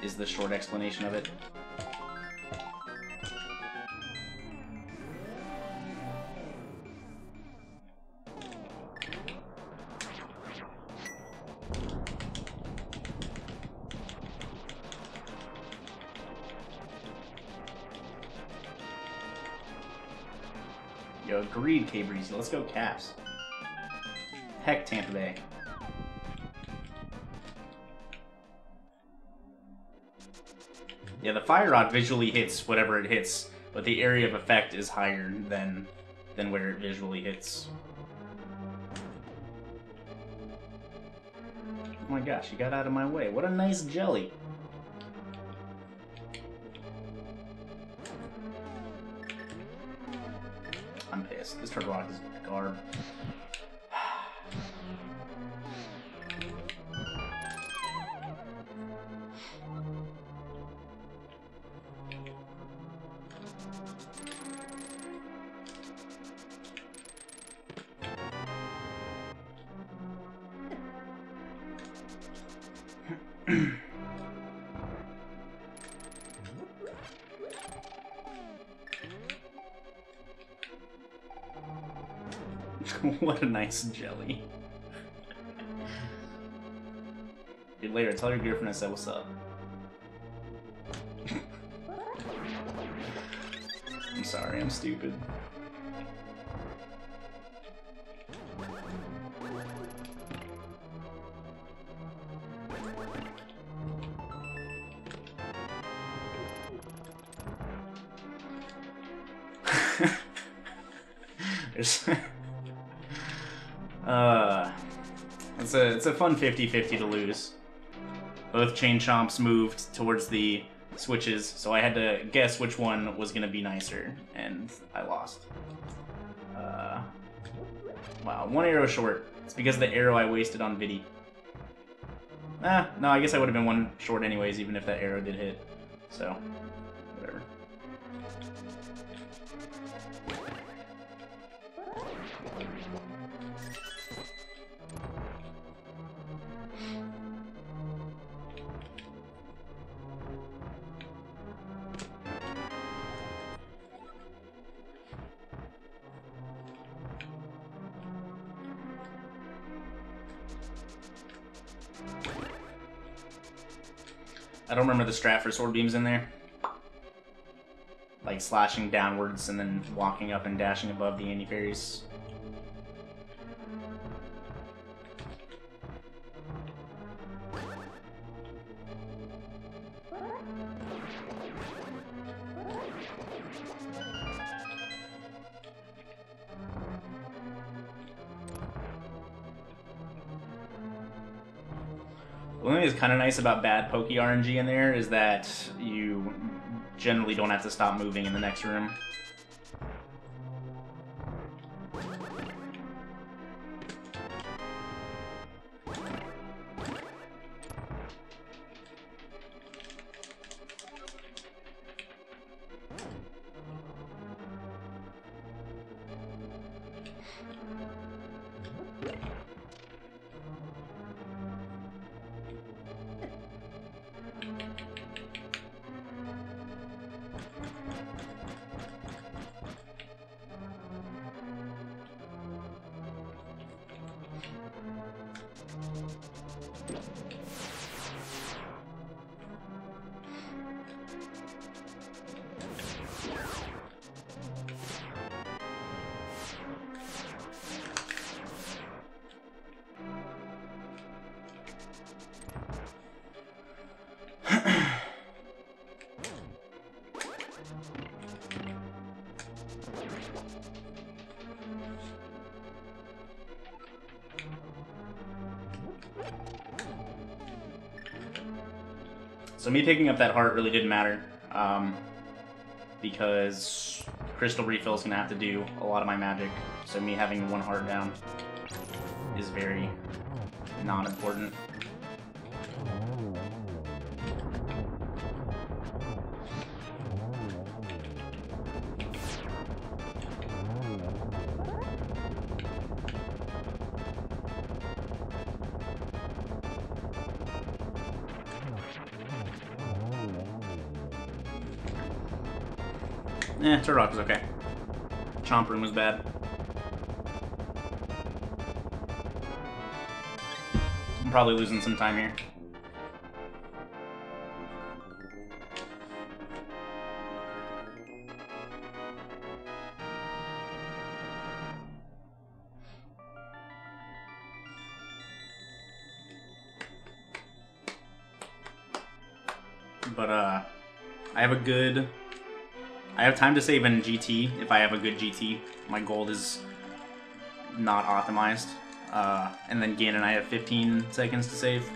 Is the short explanation of it. go. Agreed, K Breezy. Let's go Caps. Heck, Tampa Bay. Yeah, the fire rod visually hits whatever it hits, but the area of effect is higher than where it visually hits. Oh my gosh, you got out of my way. What a nice jelly. I'm pissed. This Turtle Rock is garb. What a nice jelly. Dude, later, tell your girlfriend I said what's up. I'm sorry, I'm stupid. There's it's a fun 50-50 to lose. Both Chain Chomps moved towards the switches, so I had to guess which one was gonna be nicer, and I lost. Wow, one arrow short. It's because of the arrow I wasted on Viddy. No, I guess I would have been one short anyways, even if that arrow did hit. So, whatever. I don't remember the strat for sword beams in there. Like slashing downwards and then walking up and dashing above the anti-fairies. One thing that's kind of nice about bad Pokey RNG in there is that you generally don't have to stop moving in the next room. So me picking up that heart really didn't matter, because Crystal Refill is going to have to do a lot of my magic, so me having one heart down is very non-important. Turtle Rock was okay. Chomp Room was bad. I'm probably losing some time here. But I have time to save in GT if I have a good GT. My gold is not optimized. And then Gan and I have 15 seconds to save.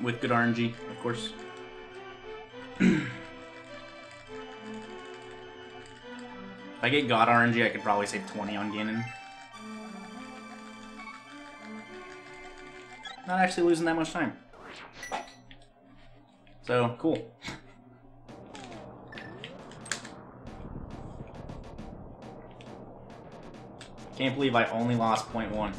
With good RNG, of course. If I get God RNG, I could probably save 20 on Ganon. Not actually losing that much time. So, cool. Can't believe I only lost 0.1.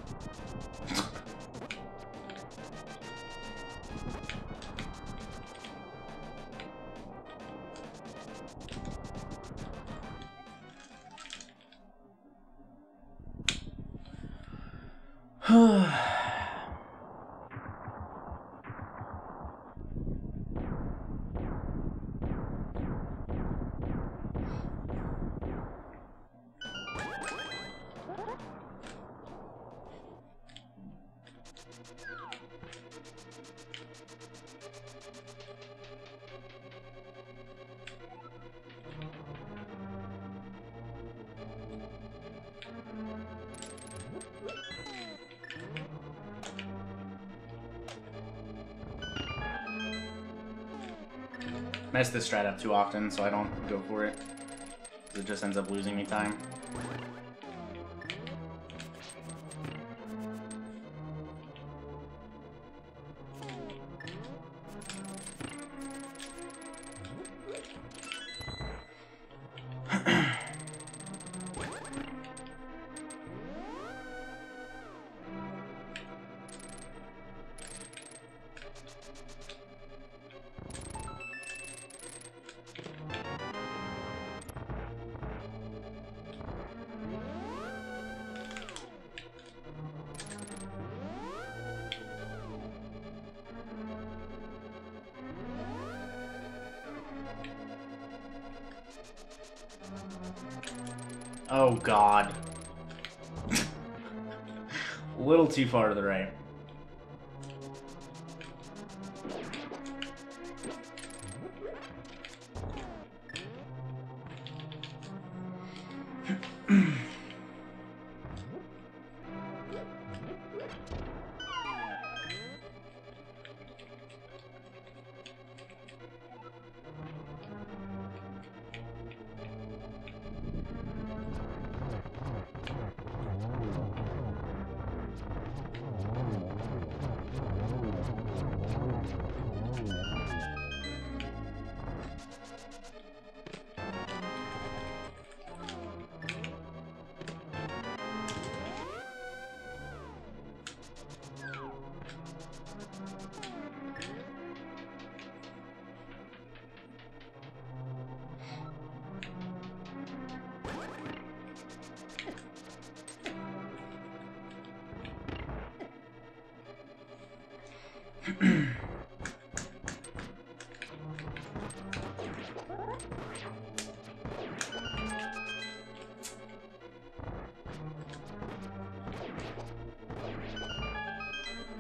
Mess this strat up too often, so I don't go for it. It just ends up losing me time. Oh god. A little too far to the right.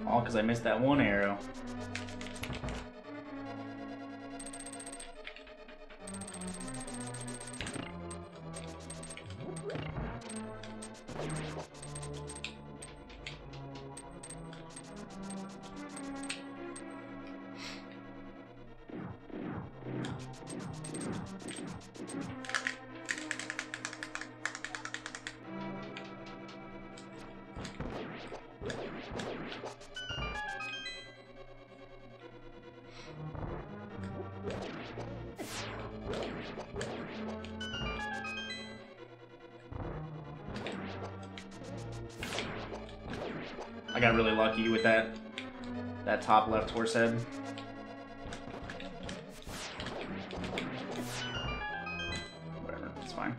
All because I missed that one arrow. I got really lucky with that top left horse head. Whatever, it's fine.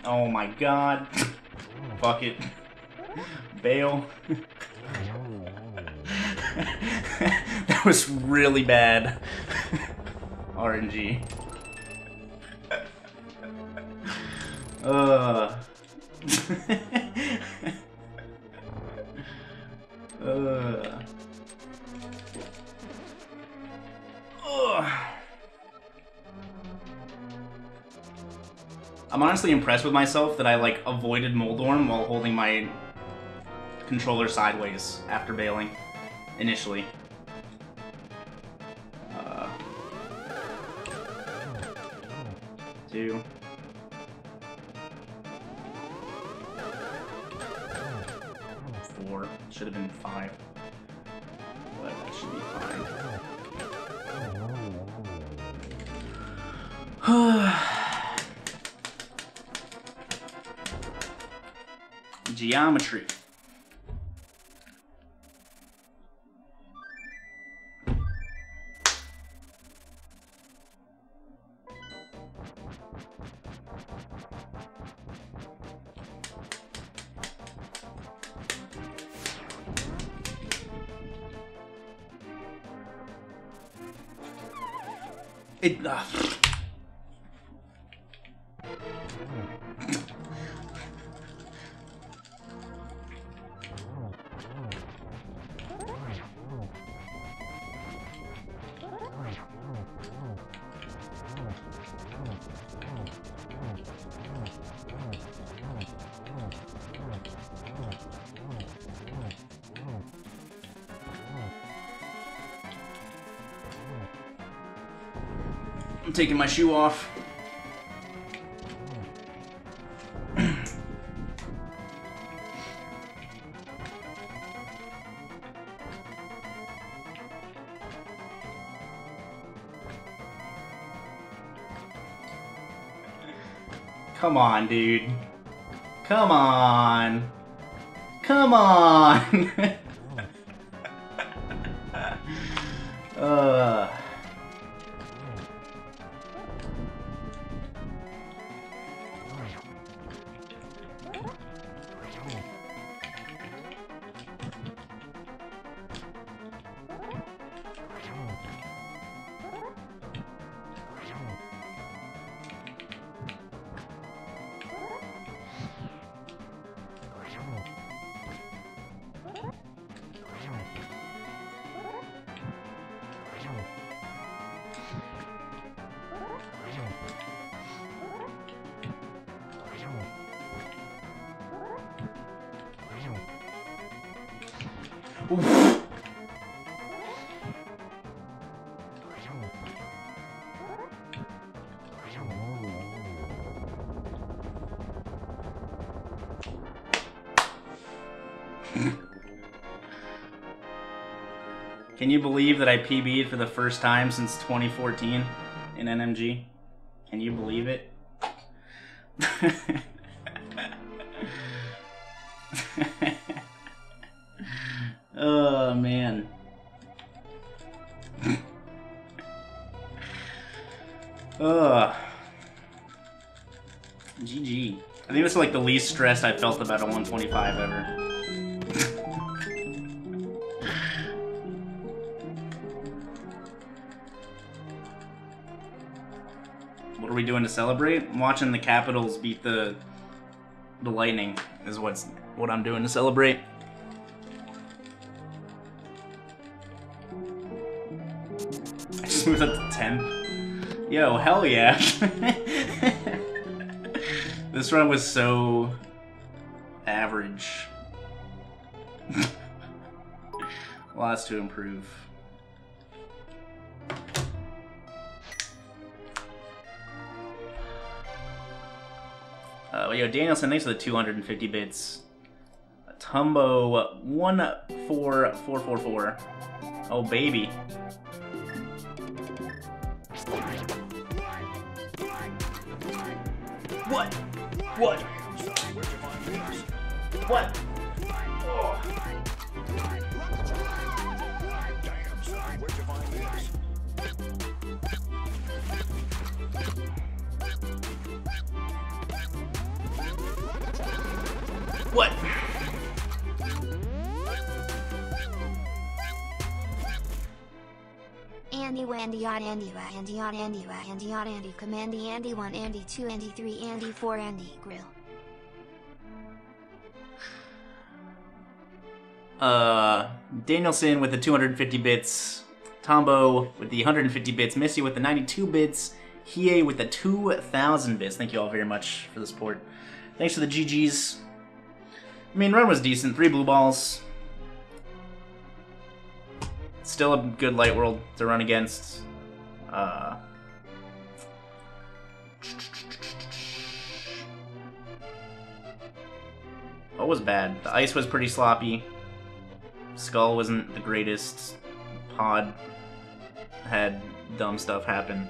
Oh my god. Fuck it. Bail. That was really bad. RNG. Ugh. Ugh. I'm honestly impressed with myself that I like avoided Moldorm while holding my controller sideways after bailing initially. 2. Four. Should have been 5. But that should be fine. Geometry. It. I'm taking my shoe off. Come on, dude. Come on. Come on. Oof. Can you believe that I PB'd for the first time since 2014 in NMG? Can you believe it? Oh, man. GG. I think that's like the least stressed I felt about a 125 ever. What are we doing to celebrate? I'm watching the Capitals beat the Lightning is what I'm doing to celebrate. Just moved up to 10th. Yo, hell yeah. This run was so average. Lots to improve. Yo, Danielson, thanks for the 250 bits. Tumbo 14444. Oh, baby. What? What? What? Oh. What? Andy Wandy on Andy Wa Andy on Andy Wa Andy on Andy Commandy Andy 1 Andy 2 Andy 3 Andy 4 Andy Grill. Danielson with the 250 bits, Tombo with the 150 bits, Missy with the 92 bits, Hiei with the 2,000 bits. Thank you all very much for the support. Thanks for the GGs. I mean, run was decent. 3 blue balls. Still a good light world to run against. What was bad? The ice was pretty sloppy. Skull wasn't the greatest. Pod had dumb stuff happen.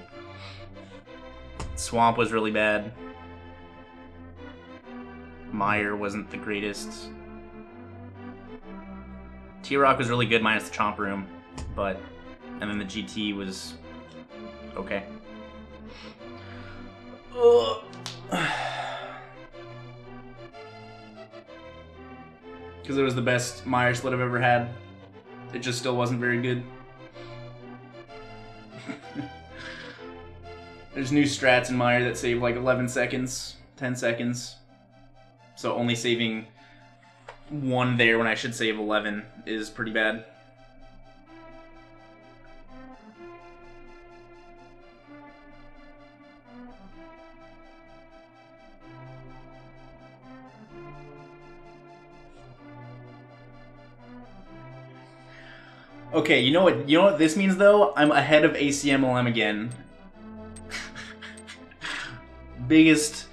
Swamp was really bad. Meyer wasn't the greatest. T-Rock was really good minus the Chomp Room, but... And then the GT was... okay. Because it was the best Meyer split I've ever had. It just still wasn't very good. There's new strats in Meyer that save like 11 seconds, 10 seconds. So only saving 1 there when I should save 11 is pretty bad. Okay, you know what this means though? I'm ahead of ACMLM again. biggest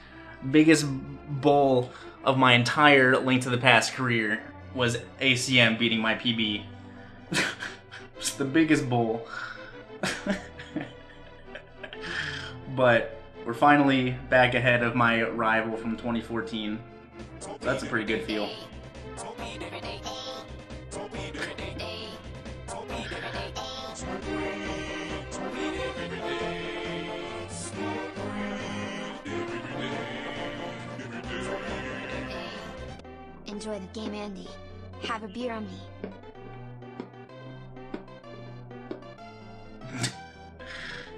bowl of my entire Link to the Past career was ACM beating my PB. Just the biggest bowl. But we're finally back ahead of my rival from 2014. So that's a pretty good feel. Enjoy the game, Andy. Have a beer on me.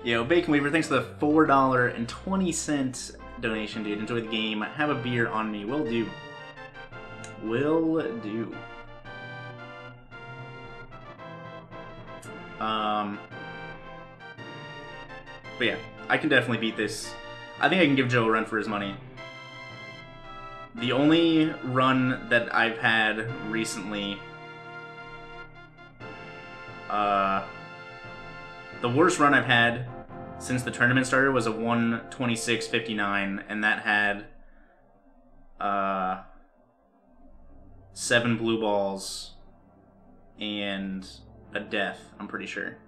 Yo, Bacon Weaver, thanks for the $4.20 donation, dude. Enjoy the game. Have a beer on me. Will do. Will do. But yeah, I can definitely beat this. I think I can give Joe a run for his money. The only run that I've had recently, the worst run I've had since the tournament started was a 1:26:59, and that had 7 blue balls and a death, I'm pretty sure,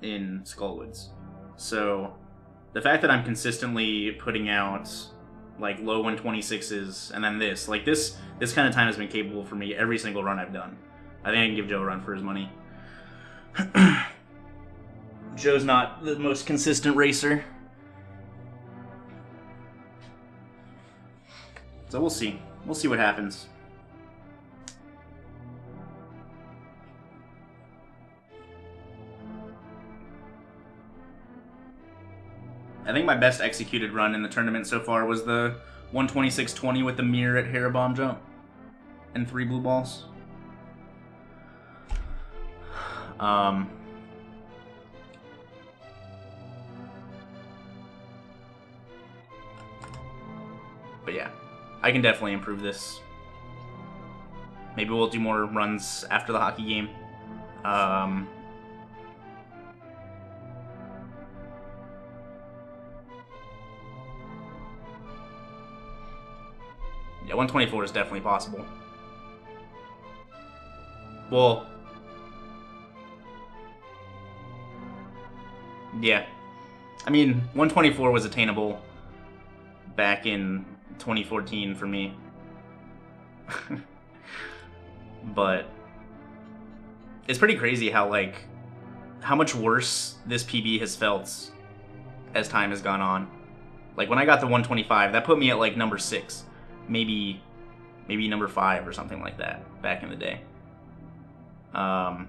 in Skullwoods. So the fact that I'm consistently putting out like low 126s and then this kind of time has been capable for me every single run I've done. I think I can give Joe a run for his money. Joe's not the most consistent racer. So we'll see. We'll see what happens. I think my best executed run in the tournament so far was the 1:26:20 with the mirror at Harabomb jump and 3 blue balls. But yeah, I can definitely improve this. Maybe we'll do more runs after the hockey game. Yeah, 124 is definitely possible. Well, yeah. I mean, 124 was attainable back in 2014 for me. But it's pretty crazy how, like, how much worse this PB has felt as time has gone on. Like, when I got the 125, that put me at, like, number 6. Maybe number 5 or something like that back in the day. But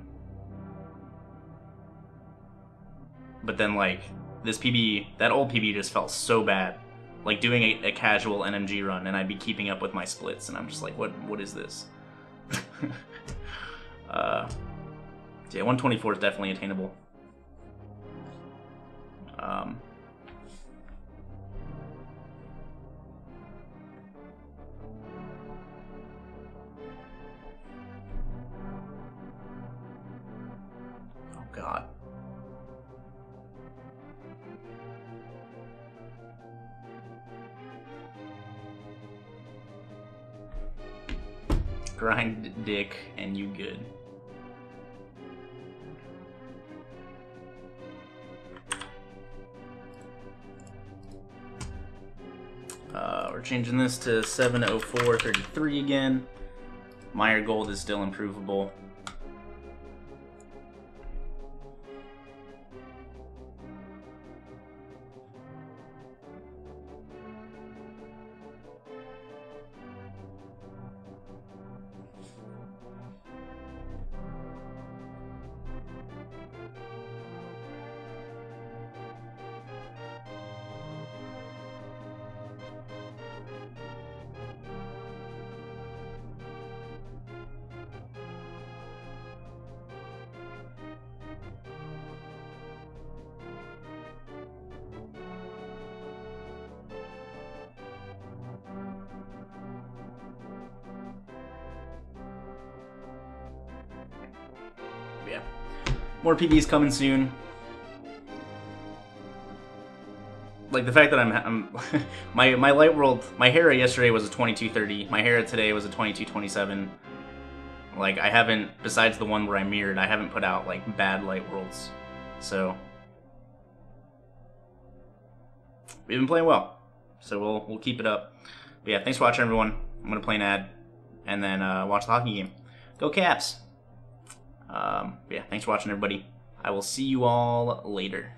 then, like, this PB, that old PB just felt so bad. Like, doing a casual NMG run, and I'd be keeping up with my splits, and I'm just like, what is this? Yeah, 124 is definitely attainable. Oh God. Grind dick and you good. We're changing this to 704.33 again. Meyer Gold is still improvable. Yeah. More PBs coming soon. Like the fact that I'm my light world, my Hera yesterday was a 2230. My Hera today was a 2227. Like I haven't, besides the one where I mirrored, I haven't put out like bad light worlds. So we've been playing well. So we'll keep it up. But yeah, thanks for watching everyone. I'm gonna play an ad and then watch the hockey game. Go Caps! Yeah, thanks for watching everybody. I will see you all later.